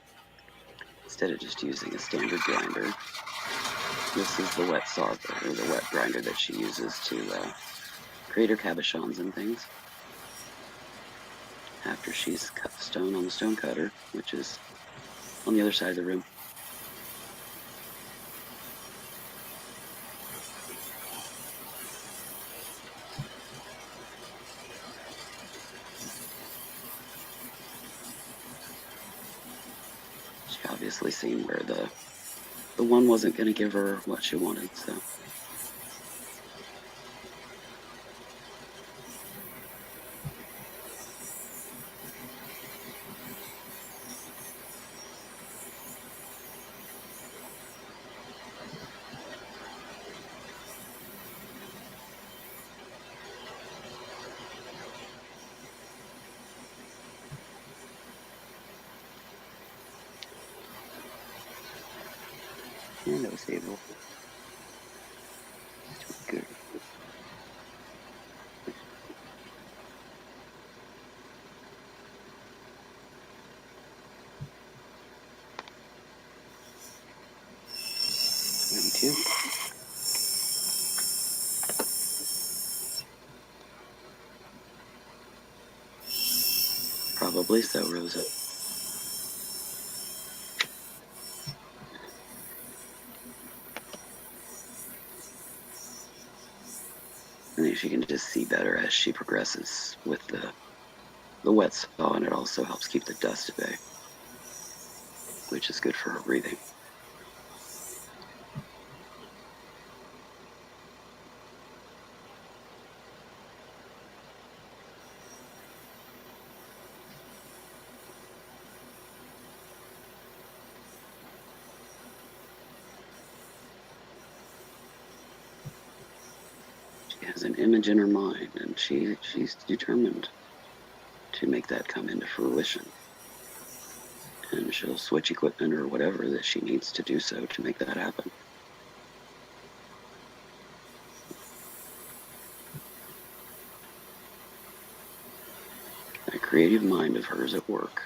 Speaker 2: Instead of just using a standard grinder, this is the wet saw, or the wet grinder that she uses to create her cabochons and things. After she's cut the stone on the stone cutter, which is on the other side of the room. She obviously seen where the one wasn't going to give her what she wanted, so. Hello, Sable. Good. Maybe two. Probably so, Rosa. I think she can just see better as she progresses with the wet saw, and it also helps keep the dust at bay, which is good for her breathing. She has an image in her mind, and she's determined to make that come into fruition. And she'll switch equipment or whatever that she needs to do so to make that happen. That creative mind of hers at work.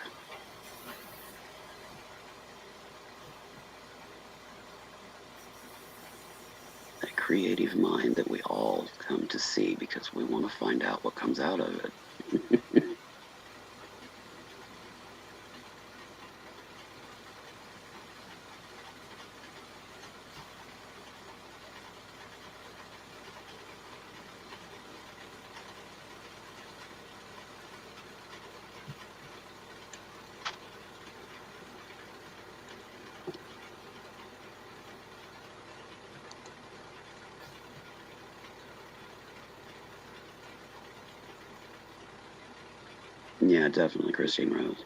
Speaker 2: That creative mind that we all come to see because we want to find out what comes out of it. Yeah, definitely, Christine Rose.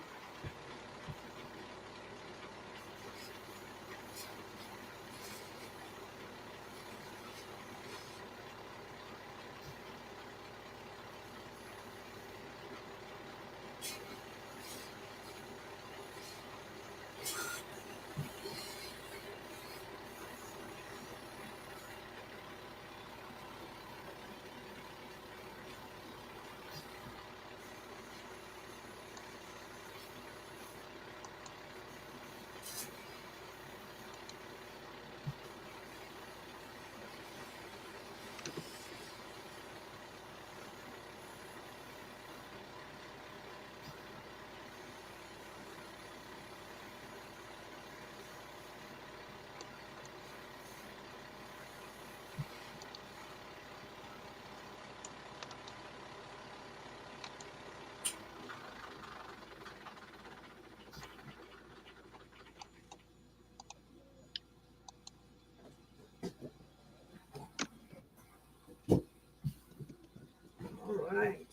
Speaker 1: All right.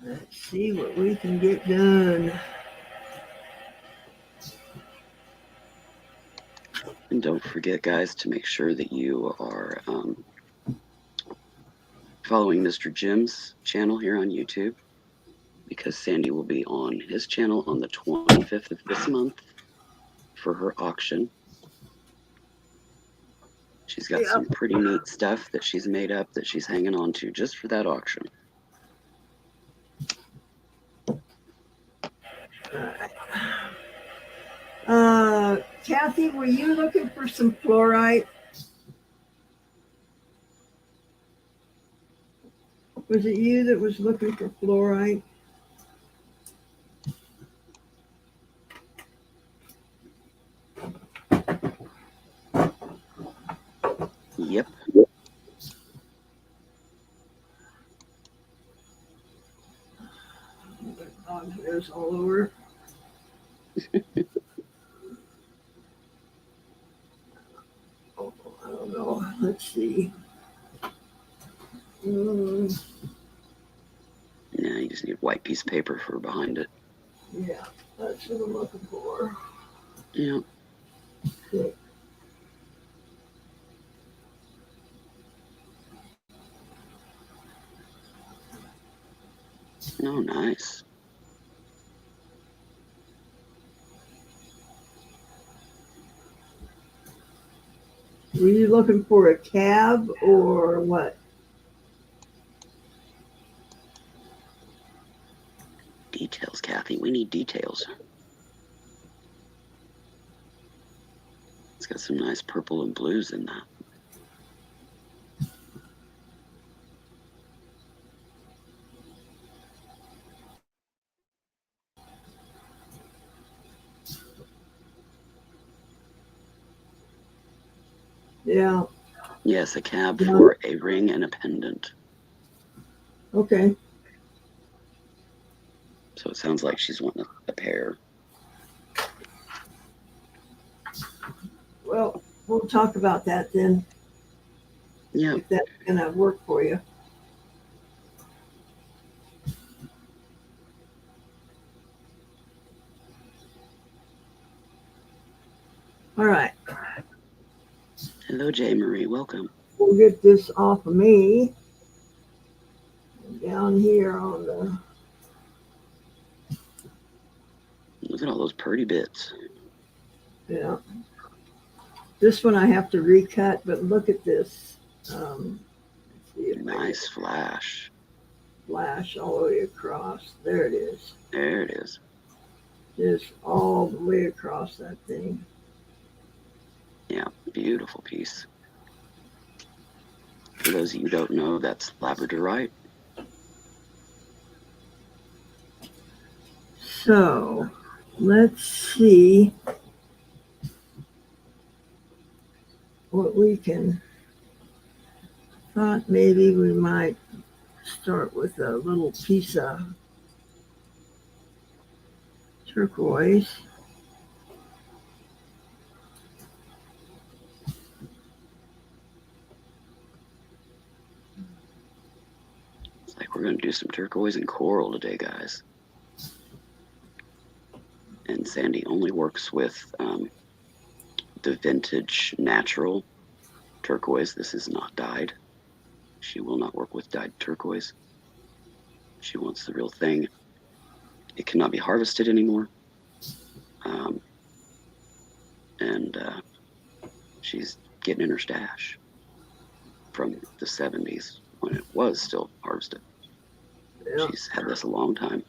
Speaker 1: Let's see what we can get done.
Speaker 2: And don't forget, guys, to make sure that you are following Mr. Jim's channel here on YouTube, because Sandy will be on his channel on the 25th of this month for her auction. She's got some pretty neat stuff that she's made up that she's hanging on to just for that auction.
Speaker 1: Kathy, were you looking for some fluorite? Was it you that was looking for fluorite?
Speaker 2: Yep.
Speaker 1: Dog hairs all over. Oh, I don't know. Let's see.
Speaker 2: Yeah, you just need a white piece of paper for behind it.
Speaker 1: Yeah, that's what I'm looking for.
Speaker 2: Yeah.
Speaker 1: Okay.
Speaker 2: Oh, nice.
Speaker 1: Were you looking for a cab or what?
Speaker 2: Details, Kathy. We need details. It's got some nice purple and blues in that.
Speaker 1: Yeah.
Speaker 2: Yes, a cab
Speaker 1: Yeah.
Speaker 2: for a ring and a pendant.
Speaker 1: Okay.
Speaker 2: So it sounds like she's wanting a pair.
Speaker 1: Well, we'll talk about that then,
Speaker 2: Yeah.
Speaker 1: if that's gonna work for you. All right.
Speaker 2: Hello, J. Marie. Welcome.
Speaker 1: We'll get this off of me. Down here on the,
Speaker 2: Look at all those pretty bits.
Speaker 1: yeah. This one I have to recut, but look at this. Let's see if I can
Speaker 2: Nice flash.
Speaker 1: flash all the way across. There it is.
Speaker 2: There it is.
Speaker 1: Just all the way across that thing.
Speaker 2: Yeah, beautiful piece. For those of you who don't know, that's labradorite.
Speaker 1: So let's see what we can. Thought maybe we might start with a little piece of turquoise.
Speaker 2: It's like we're going to do some turquoise and coral today, guys. And Sandy only works with the vintage natural turquoise. This is not dyed. She will not work with dyed turquoise. She wants the real thing. It cannot be harvested anymore. And she's getting in her stash from the 70s when it was still harvested.
Speaker 1: Yeah.
Speaker 2: She's had this a long time.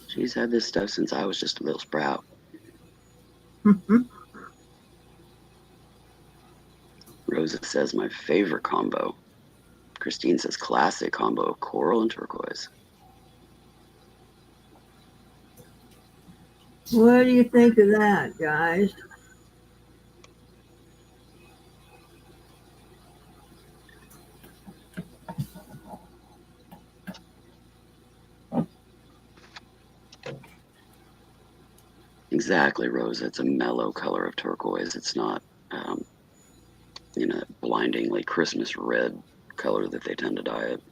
Speaker 2: She's had this stuff since I was just a little sprout. Rosa says my favorite combo. Christine says classic combo of coral and turquoise.
Speaker 1: What do you think of that, guys?
Speaker 2: Exactly, Rosa. It's a mellow color of turquoise. It's not, blindingly Christmas red color that they tend to dye it.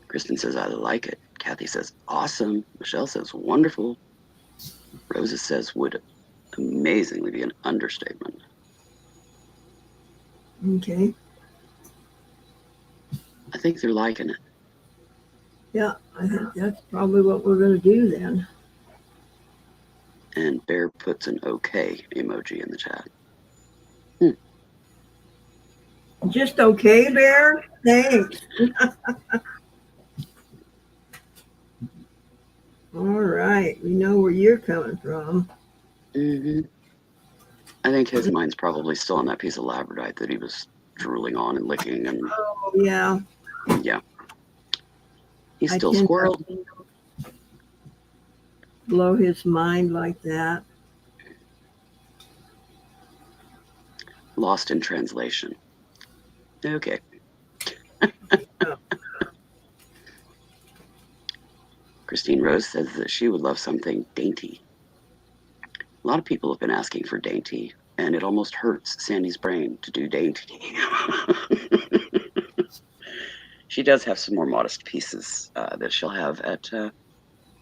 Speaker 2: Kristen says, I like it. Kathy says, awesome. Michelle says, wonderful. Rosa says, would amazingly be an understatement.
Speaker 1: Okay.
Speaker 2: I think they're liking it.
Speaker 1: Yeah, I think that's probably what we're going to do then.
Speaker 2: And Bear puts an okay emoji in the chat.
Speaker 1: Just okay, Bear? Thanks. All right. We know where you're coming from.
Speaker 2: Mm-hmm. I think his mind's probably still on that piece of labradorite that he was drooling on and licking. And
Speaker 1: Oh, yeah.
Speaker 2: yeah. He's
Speaker 1: I
Speaker 2: still
Speaker 1: tend
Speaker 2: squirreled.
Speaker 1: to blow his mind like that.
Speaker 2: Lost in translation. Okay. Christine Rose says that she would love something dainty. A lot of people have been asking for dainty, and it almost hurts Sandy's brain to do dainty. She does have some more modest pieces that she'll have at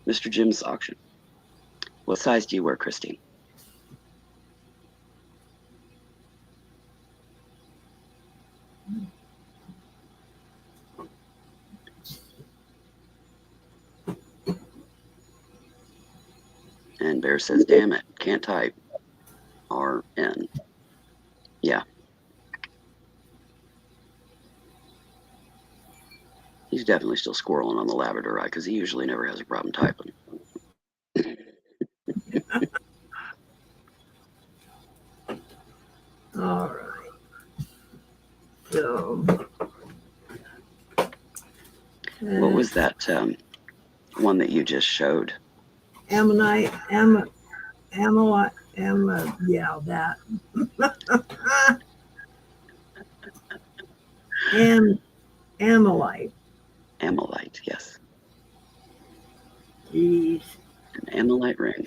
Speaker 2: Mr. Jim's auction. What size do you wear, Christine? And Bear says, damn it, can't type. RN. Yeah. He's definitely still squirreling on the Labradorite because he usually never has a problem typing.
Speaker 1: All right. So.
Speaker 2: What was that one that you just showed?
Speaker 1: Ammonite, yeah, that. Ammonite.
Speaker 2: Ammonite, yes.
Speaker 1: Jeez.
Speaker 2: An ammonite ring.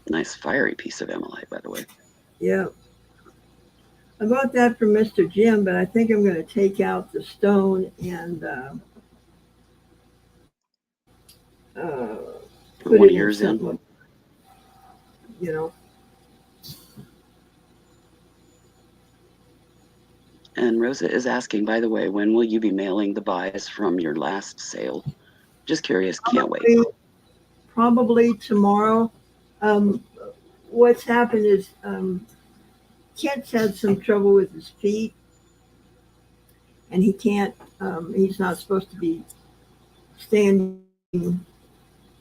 Speaker 2: Nice fiery piece of ammonite, by the way.
Speaker 1: Yep. I bought that from Mr. Jim, but I think I'm going to take out the stone and put
Speaker 2: one
Speaker 1: it in
Speaker 2: yours in.
Speaker 1: something, you know.
Speaker 2: And Rosa is asking, by the way, when will you be mailing the buys from your last sale? Just curious, can't wait.
Speaker 1: Probably tomorrow. What's happened is Kent's had some trouble with his feet, and he can't. He's not supposed to be standing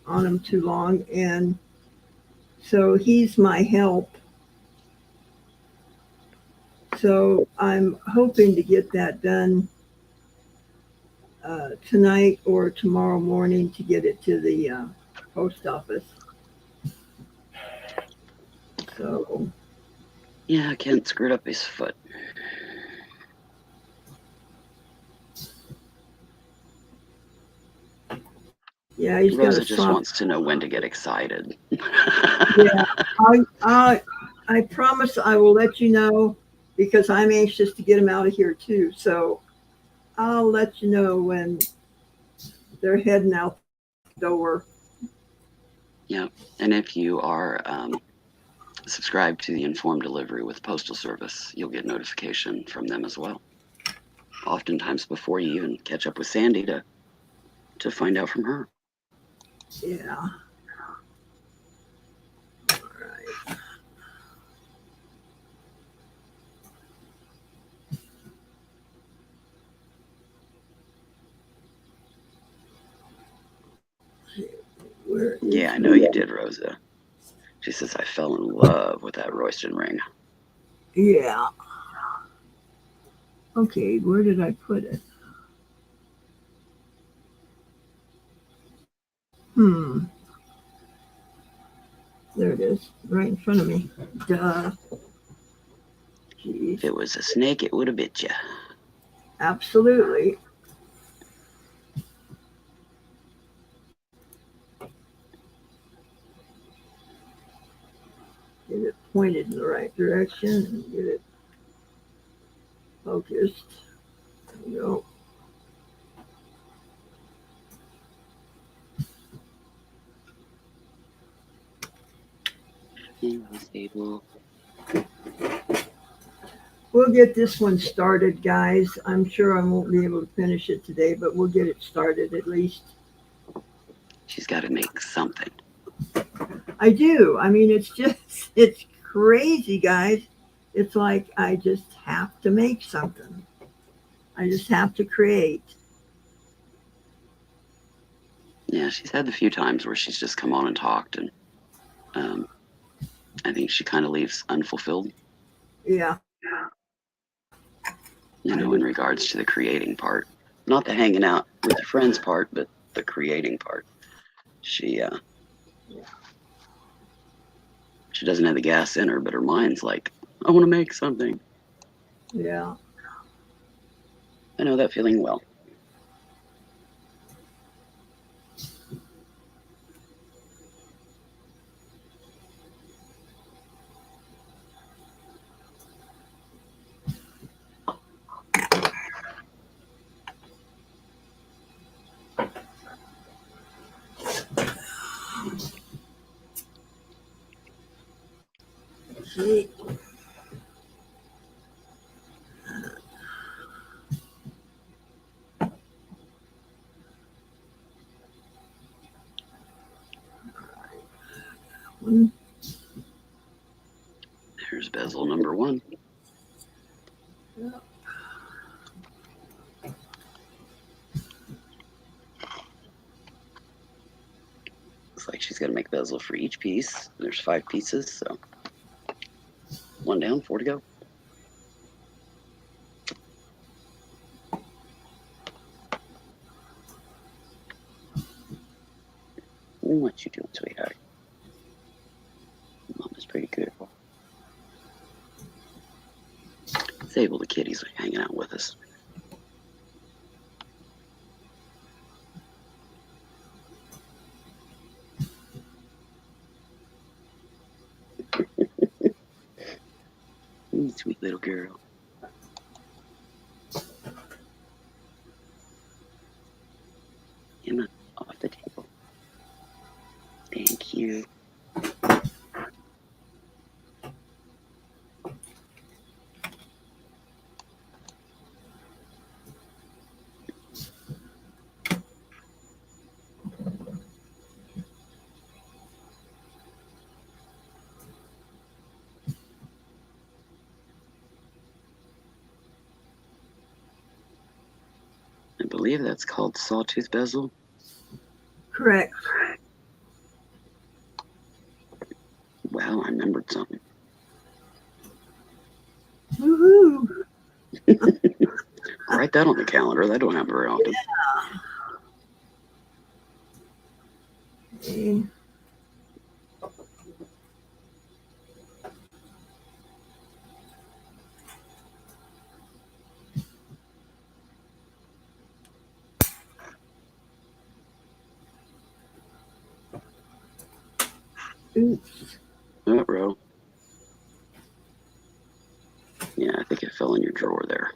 Speaker 1: on them too long, and so he's my help. So I'm hoping to get that done tonight or tomorrow morning to get it to the post office. So
Speaker 2: Yeah, Kent screwed up his foot.
Speaker 1: yeah, he's got
Speaker 2: Rosa
Speaker 1: a
Speaker 2: just
Speaker 1: soft.
Speaker 2: wants to know when to get excited.
Speaker 1: Yeah, I promise I will let you know because I'm anxious to get him out of here too. So I'll let you know when they're heading out the door.
Speaker 2: Yeah, and if you are subscribed to the Informed Delivery with Postal Service, you'll get notification from them as well. Oftentimes before you even catch up with Sandy to find out from her.
Speaker 1: Yeah. All right.
Speaker 2: Yeah, I know you did, Rosa. She says, I fell in love with that Royston ring.
Speaker 1: Yeah. Okay, where did I put it? There it is, right in front of me. Duh. Jeez.
Speaker 2: If it was a snake, it would have bit you.
Speaker 1: Absolutely. Get it pointed in the right direction and get it focused. There we go. We'll get this one started, guys. I'm sure I won't be able to finish it today, but we'll get it started at least.
Speaker 2: She's got to make something.
Speaker 1: I do. I mean, it's crazy, guys. It's like I just have to make something. I just have to create.
Speaker 2: Yeah, she's had a few times where she's just come on and talked, and I think she kind of leaves unfulfilled.
Speaker 1: Yeah.
Speaker 2: You know, in regards to the creating part. Not the hanging out with your friends part, but the creating part. She doesn't have the gas in her, but her mind's like, I want to make something.
Speaker 1: Yeah.
Speaker 2: I know that feeling well.
Speaker 1: See? one.
Speaker 2: Here's bezel number 1.
Speaker 1: Yep.
Speaker 2: Looks like she's going to make bezel for each piece. There's 5 pieces, so 1 down, 4 to go. What you doing, sweetheart? Mama's pretty good. Sable the kitties are hanging out with us. Sweet little girl. Emma, off the table. Thank you. I believe that's called sawtooth bezel.
Speaker 1: Correct.
Speaker 2: Wow, I remembered something.
Speaker 1: Woohoo!
Speaker 2: Write that on the calendar. That don't happen very often.
Speaker 1: Okay. Oops.
Speaker 2: Row. Yeah, I think it fell in your drawer there.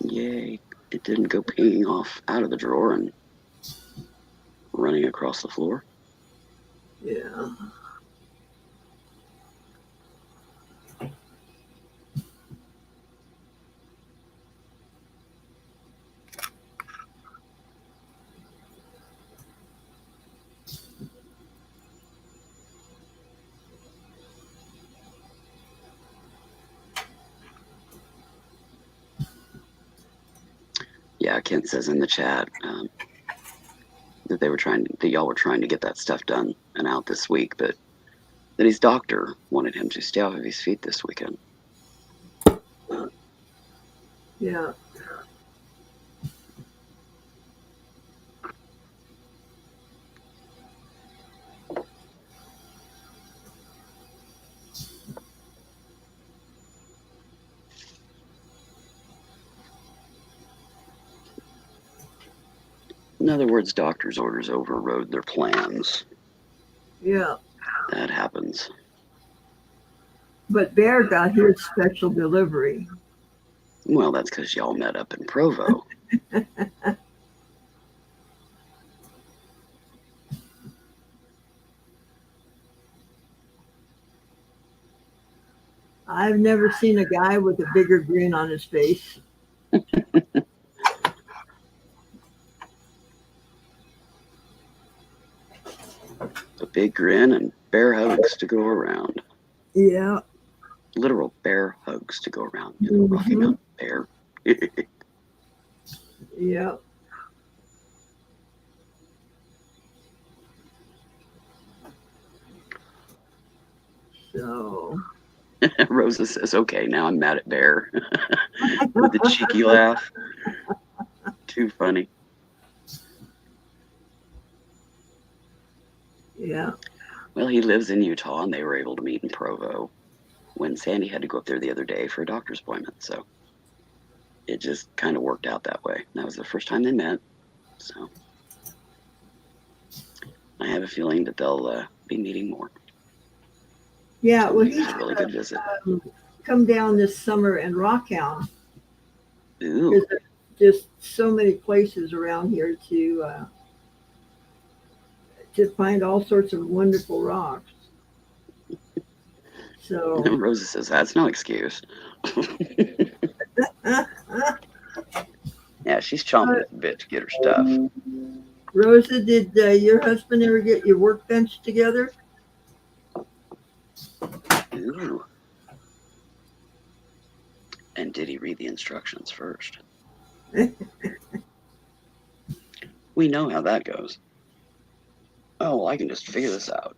Speaker 2: Yay. It didn't go pinging off out of the drawer and running across the floor.
Speaker 1: Yeah.
Speaker 2: Yeah, Kent says in the chat that y'all were trying to get that stuff done and out this week, but that his doctor wanted him to stay off of his feet this weekend.
Speaker 1: Yeah.
Speaker 2: In other words, doctor's orders overrode their plans.
Speaker 1: Yeah.
Speaker 2: That happens.
Speaker 1: But Bear got his special delivery.
Speaker 2: Well, that's because y'all met up in Provo.
Speaker 1: I've never seen a guy with a bigger grin on his face.
Speaker 2: A big grin and bear hugs to go around.
Speaker 1: Yeah.
Speaker 2: Literal bear hugs to go around. You know, Rocky Mountain bear.
Speaker 1: Yeah. So.
Speaker 2: Rosa says, okay, now I'm mad at Bear. With a cheeky laugh. Too funny.
Speaker 1: Yeah.
Speaker 2: Well, he lives in Utah, and they were able to meet in Provo when Sandy had to go up there the other day for a doctor's appointment. So it just kind of worked out that way. That was the first time they met. So I have a feeling that they'll be meeting more.
Speaker 1: Yeah.
Speaker 2: So
Speaker 1: Well,
Speaker 2: it was
Speaker 1: he's
Speaker 2: a really good visit.
Speaker 1: come down this summer and Rockhound.
Speaker 2: Ooh.
Speaker 1: Because there's just so many places around here to find all sorts of wonderful rocks. So
Speaker 2: Rosa says, that's no excuse. Yeah, she's chomping at the bit to get her stuff.
Speaker 1: Rosa, did your husband ever get your workbench together?
Speaker 2: Ooh. And did he read the instructions first? We know how that goes. Oh, well, I can just figure this out.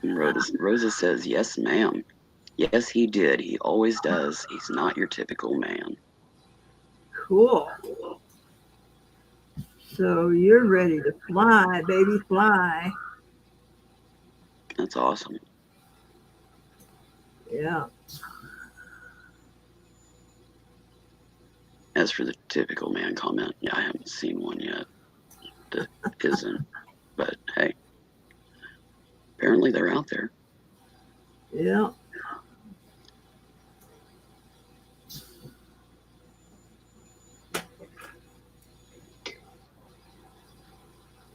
Speaker 2: And Rosa says, yes, ma'am. Yes, he did. He always does. He's not your typical man.
Speaker 1: Cool. So you're ready to fly, baby, fly.
Speaker 2: That's awesome.
Speaker 1: Yeah.
Speaker 2: As for the typical man comment, yeah, I haven't seen one yet that isn't. But hey, apparently they're out there.
Speaker 1: Yeah.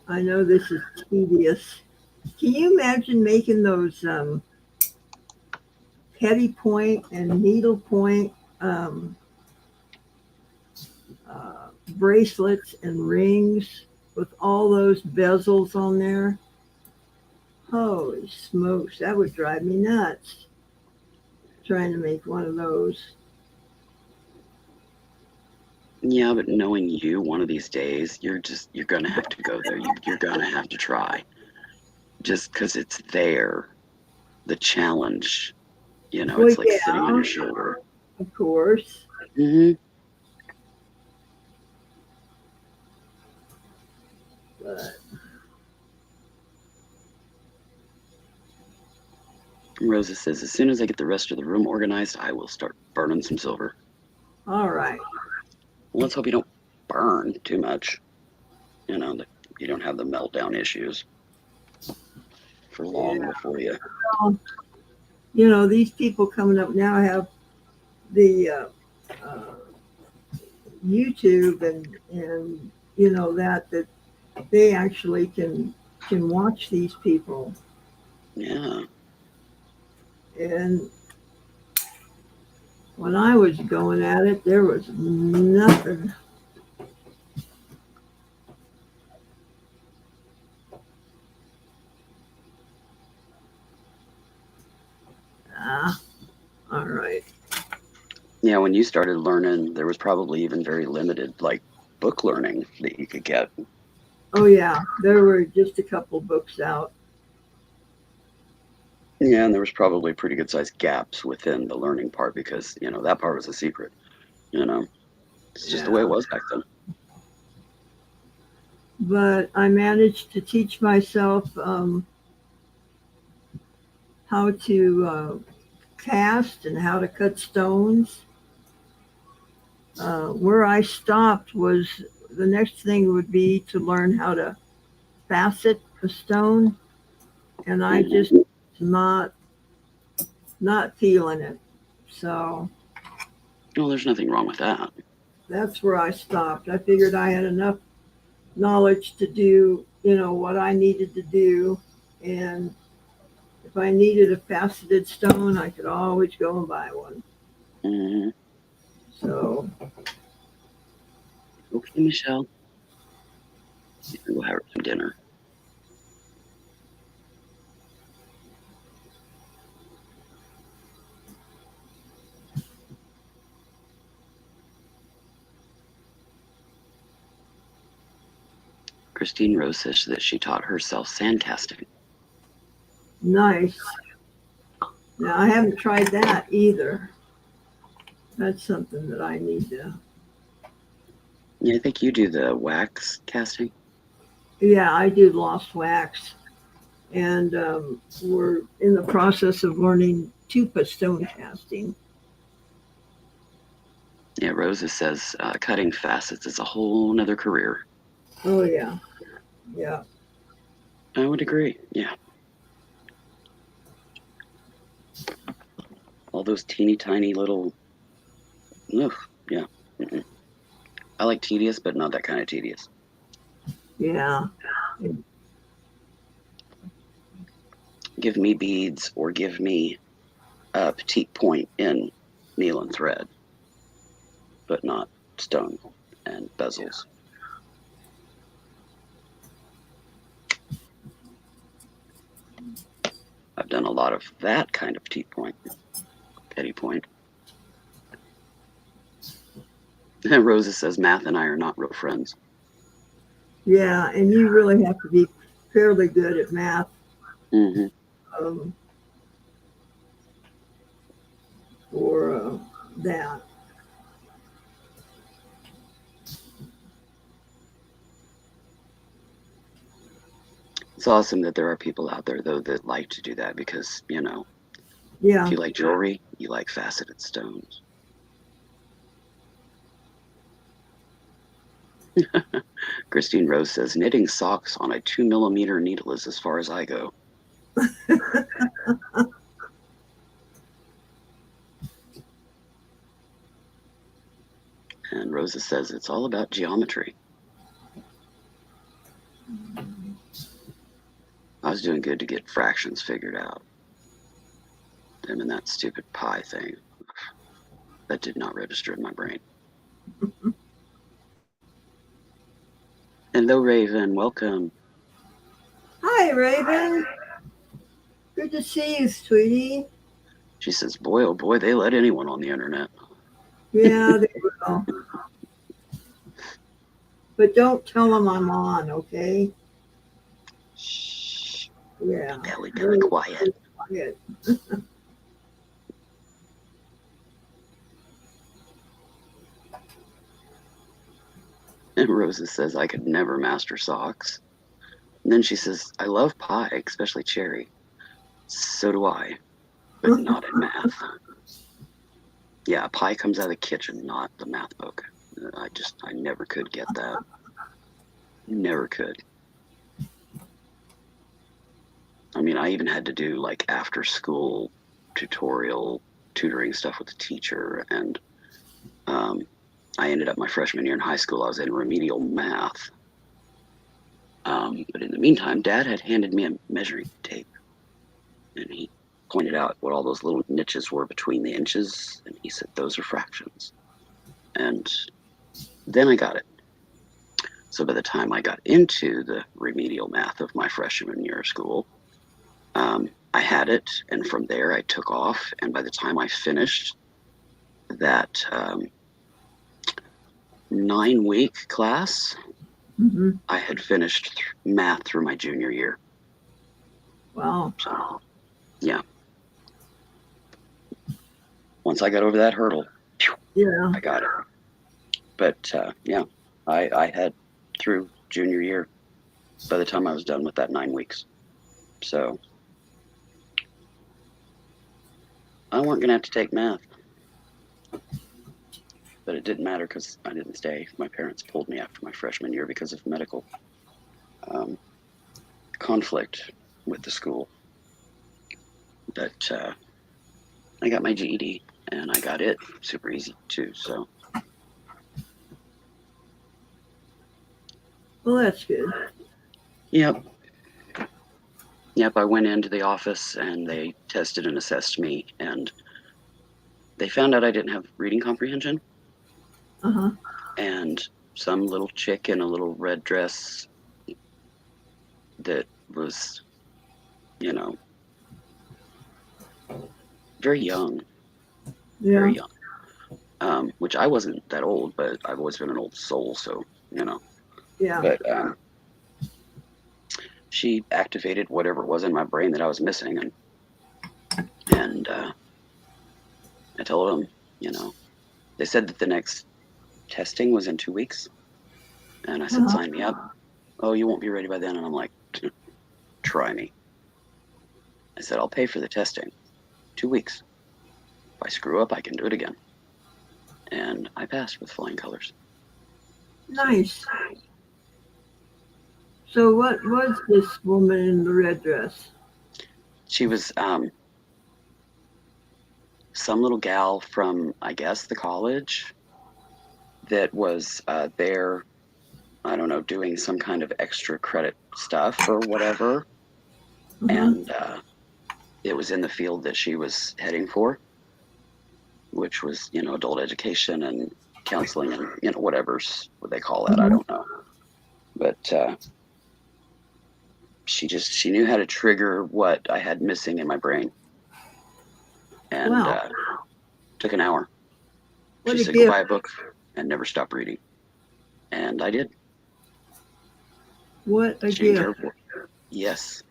Speaker 1: I know this is tedious. Can you imagine making those petty point and needle point bracelets and rings with all those bezels on there? Holy smokes, that would drive me nuts trying to make one of those.
Speaker 2: Yeah, but knowing you, one of these days, you're gonna have to go there. You're gonna have to try. Just because it's there, the challenge,
Speaker 1: Well,
Speaker 2: it's like sitting on
Speaker 1: yeah,
Speaker 2: your shoulder.
Speaker 1: of course.
Speaker 2: Mm-hmm.
Speaker 1: But
Speaker 2: Rosa says, as soon as I get the rest of the room organized, I will start burning some silver.
Speaker 1: all right.
Speaker 2: Well, let's hope you don't burn too much. That you don't have the meltdown issues for long
Speaker 1: Yeah.
Speaker 2: before you.
Speaker 1: Well, these people coming up now have the YouTube and that they actually can watch these people.
Speaker 2: Yeah.
Speaker 1: And when I was going at it, there was nothing. All right.
Speaker 2: Yeah, when you started learning, there was probably even very limited, like, book learning that you could get.
Speaker 1: Oh yeah, there were just a couple books out.
Speaker 2: Yeah, and there was probably pretty good sized gaps within the learning part because, that part was a secret. It's just the way it was back then.
Speaker 1: But I managed to teach myself how to cast and how to cut stones. Where I stopped was the next thing would be to learn how to facet a stone, and I just not feeling it. So
Speaker 2: Well, there's nothing wrong with that.
Speaker 1: that's where I stopped. I figured I had enough knowledge to do, what I needed to do, and if I needed a faceted stone, I could always go and buy one.
Speaker 2: Mm-hmm.
Speaker 1: So
Speaker 2: Okay, Michelle. We'll have some dinner. Christine Rose says that she taught herself sandcasting.
Speaker 1: nice. Now I haven't tried that either. That's something that I need to.
Speaker 2: Yeah, I think you do the wax casting.
Speaker 1: Yeah, I do lost wax, and we're in the process of learning tupa stone casting.
Speaker 2: Yeah, Rosa says cutting facets is a whole nother career.
Speaker 1: Oh yeah, yeah.
Speaker 2: I would agree. Yeah. All those teeny tiny little. Ugh, yeah. Mm-mm. I like tedious, but not that kind of tedious.
Speaker 1: Yeah.
Speaker 2: Give me beads or give me a petite point in needle and thread, but not stone and bezels. I've done a lot of that kind of petite point, petty point. And Rosa says math and I are not real friends.
Speaker 1: Yeah, and you really have to be fairly good at math.
Speaker 2: Mm-hmm.
Speaker 1: Um, for that.
Speaker 2: It's awesome that there are people out there, though, that like to do that because, you know,
Speaker 1: Yeah.
Speaker 2: if you like jewelry, you like faceted stones. Christine Rose says knitting socks on a 2mm needle is as far as I go. And Rosa says it's all about geometry. I was doing good to get fractions figured out. Them and that stupid pi thing. That did not register in my brain. Hello, Raven. Welcome.
Speaker 1: Hi, Raven. Good to see you, sweetie.
Speaker 2: She says, boy, oh boy, they let anyone on the internet.
Speaker 1: Yeah, they will. But don't tell them I'm on, okay?
Speaker 2: Shh.
Speaker 1: Yeah.
Speaker 2: Belly, belly, quiet.
Speaker 1: Quiet.
Speaker 2: And Rosa says, I could never master socks. And then she says, I love pie, especially cherry. So do I, but not in math. Yeah, pie comes out of the kitchen, not the math book. I never could get that. Never could. I mean, I even had to do like after school tutoring stuff with the teacher. And I ended up my freshman year in high school, I was in remedial math. But in the meantime, Dad had handed me a measuring tape. And he pointed out what all those little niches were between the inches. And he said, those are fractions. And then I got it. So by the time I got into the remedial math of my freshman year of school, I had it. And from there, I took off. And by the time I finished that 9-week class,
Speaker 1: Mm-hmm.
Speaker 2: I had finished math through my junior year.
Speaker 1: Wow.
Speaker 2: So, yeah. Once I got over that hurdle,
Speaker 1: Yeah.
Speaker 2: I got it. But yeah, I had through junior year by the time I was done with that 9 weeks. So I weren't going to have to take math. But it didn't matter because I didn't stay. My parents pulled me after my freshman year because of medical conflict with the school. But I got my GED and I got it super easy too. So
Speaker 1: Well, that's good.
Speaker 2: yep. I went into the office and they tested and assessed me, and they found out I didn't have reading comprehension.
Speaker 1: Uh-huh.
Speaker 2: And some little chick in a little red dress that was, you know, very young,
Speaker 1: Yeah.
Speaker 2: very young. Which I wasn't that old, but I've always been an old soul, so, you know.
Speaker 1: Yeah.
Speaker 2: But she activated whatever it was in my brain that I was missing, and I told them, you know, they said that the next testing was in 2 weeks, and I said,
Speaker 1: Uh-huh.
Speaker 2: sign me up. Oh, you won't be ready by then, and I'm like, try me. I said, I'll pay for the testing. 2 weeks. If I screw up, I can do it again. And I passed with flying colors.
Speaker 1: Nice. So what was this woman in the red dress?
Speaker 2: She was some little gal from, I guess, the college that was there, I don't know, doing some kind of extra credit stuff or whatever. And it was in the field that she was heading for, which was, adult education and counseling and, whatever's what they call that. I don't know. But she knew how to trigger what I had missing in my brain. And
Speaker 1: Wow.
Speaker 2: took an hour.
Speaker 1: What
Speaker 2: She
Speaker 1: a
Speaker 2: said,
Speaker 1: gift.
Speaker 2: go buy a book and never stop reading. And I did.
Speaker 1: What a
Speaker 2: Changed
Speaker 1: gift.
Speaker 2: her. Yes.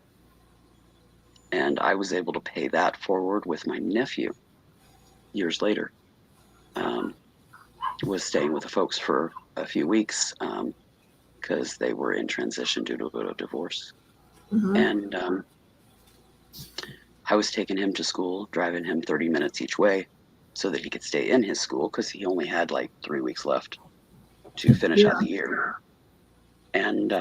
Speaker 2: And I was able to pay that forward with my nephew years later. Was staying with the folks for a few weeks because they were in transition due to a divorce. And I was taking him to school, driving him 30 minutes each way so that he could stay in his school because he only had like 3 weeks left to finish out the year. And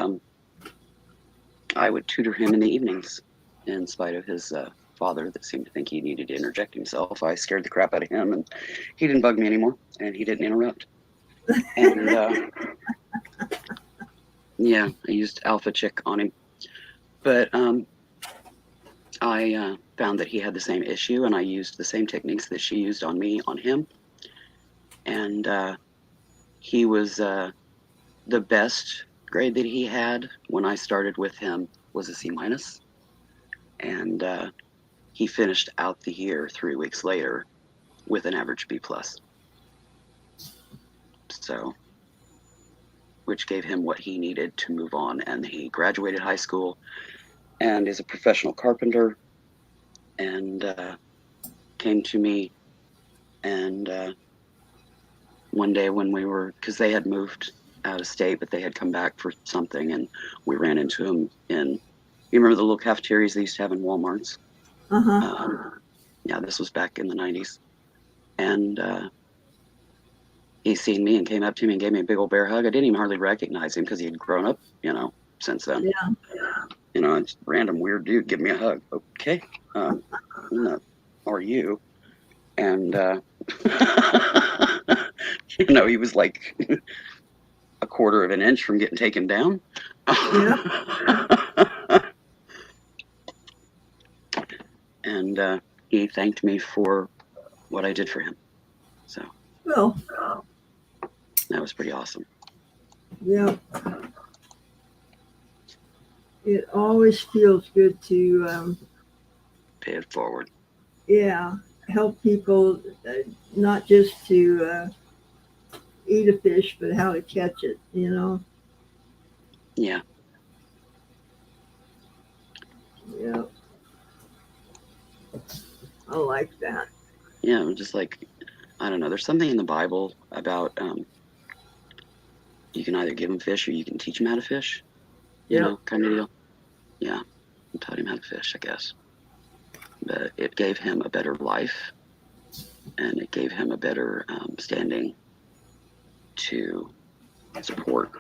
Speaker 2: I would tutor him in the evenings in spite of his father that seemed to think he needed to interject himself. I scared the crap out of him and he didn't bug me anymore and he didn't interrupt. And yeah, I used alpha chick on him. But I found that he had the same issue and I used the same techniques that she used on me, on him. And he was the best grade that he had when I started with him was a C-. And he finished out the year 3 weeks later with an average B+. So, which gave him what he needed to move on. And he graduated high school and is a professional carpenter and came to me. And one day when we were, because they had moved out of state, but they had come back for something, and we ran into him in, you remember the little cafeterias they used to have in Walmarts? Yeah, this was back in the 90s. And he seen me and came up to me and gave me a big old bear hug. I didn't even hardly recognize him because he had grown up, since then.
Speaker 1: Yeah.
Speaker 2: It's random weird dude give me a hug. Okay, no, are you? And he was like a quarter of an inch from getting taken down. And he thanked me for what I did for him. So
Speaker 1: Well,
Speaker 2: that was pretty awesome.
Speaker 1: yeah. It always feels good to,
Speaker 2: Pay it forward.
Speaker 1: help people, not just to eat a fish, but how to catch it,
Speaker 2: Yeah.
Speaker 1: Yeah. I like that.
Speaker 2: Yeah, just like, I don't know, there's something in the Bible about you can either give them fish or you can teach them how to fish, kind of deal. Yeah, I taught him how to fish, I guess. But it gave him a better life and it gave him a better standing to support,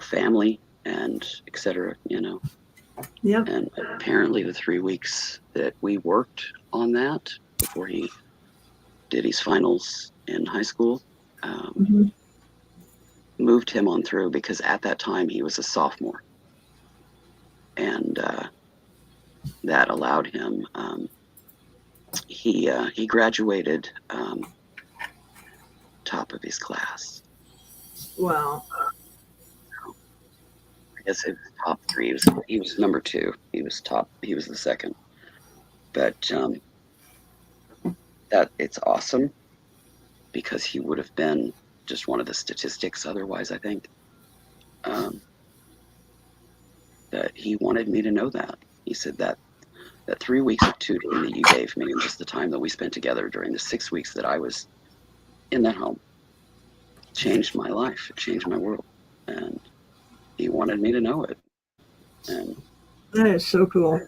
Speaker 2: family and et cetera,
Speaker 1: Yep.
Speaker 2: And apparently the 3 weeks that we worked on that before he did his finals in high school moved him on through because at that time he was a sophomore. And that allowed him, he graduated top of his class.
Speaker 1: Wow.
Speaker 2: I guess it was top 3. He was number 2. He was the second. But that it's awesome because he would have been just one of the statistics otherwise, I think. That he wanted me to know that. He said that 3 weeks of tutoring that you gave me and just the time that we spent together during the 6 weeks that I was in that home changed my life. It changed my world. And he wanted me to know it. And
Speaker 1: That is so cool.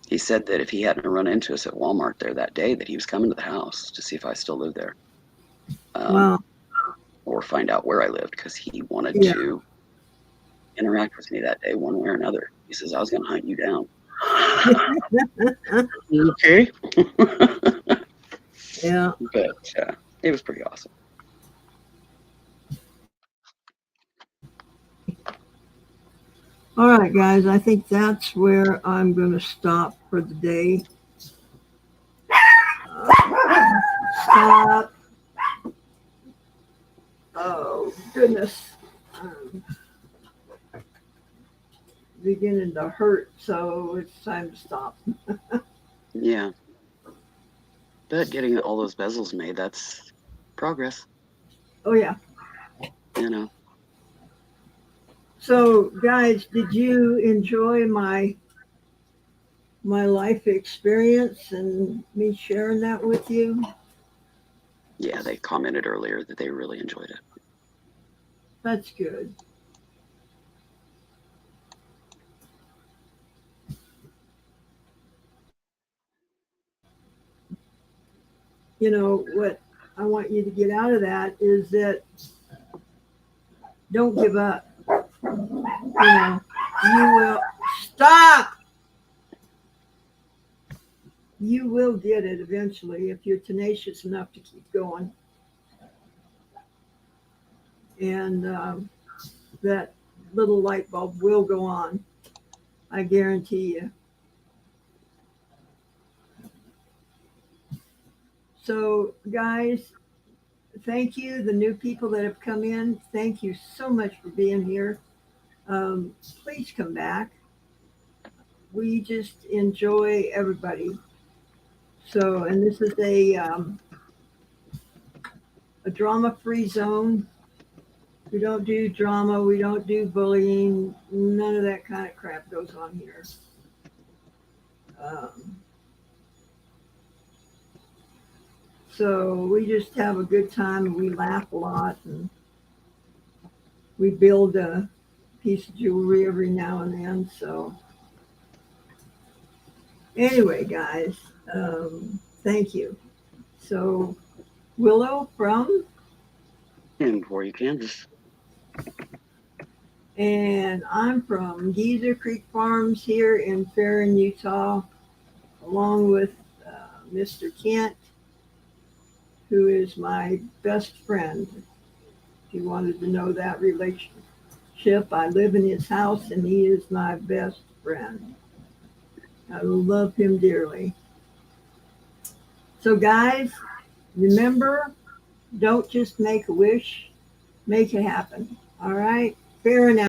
Speaker 2: He said that if he hadn't run into us at Walmart there that day, that he was coming to the house to see if I still lived there,
Speaker 1: Wow.
Speaker 2: or find out where I lived, because he wanted
Speaker 1: Yeah.
Speaker 2: to interact with me that day one way or another. He says, I was going to hunt you down. Okay.
Speaker 1: Yeah.
Speaker 2: But it was pretty awesome.
Speaker 1: All right, guys, I think that's where I'm going to stop for the day. Stop. Oh, goodness. I'm beginning to hurt, so it's time to stop.
Speaker 2: Yeah. But getting all those bezels made, that's progress,
Speaker 1: Oh, yeah.
Speaker 2: you know.
Speaker 1: So, guys, did you enjoy my life experience and me sharing that with you?
Speaker 2: Yeah, they commented earlier that they really enjoyed it.
Speaker 1: That's good. You know, what I want you to get out of that is that don't give up. You know, you will stop. You will get it eventually if you're tenacious enough to keep going. And that little light bulb will go on. I guarantee you. So, guys, thank you. The new people that have come in, thank you so much for being here. Please come back. We just enjoy everybody. So, and this is a drama-free zone. We don't do drama. We don't do bullying. None of that kind of crap goes on here. Um, so we just have a good time. We laugh a lot, and we build a piece of jewelry every now and then. So anyway, guys, thank you. So Willow from,
Speaker 2: And Warrior Kansas.
Speaker 1: and I'm from Geezer Creek Farms here in Farron, Utah, along with Mr. Kent, who is my best friend. If you wanted to know that relationship, I live in his house and he is my best friend. I love him dearly. So, guys, remember, don't just make a wish, make it happen. All right? Fair enough.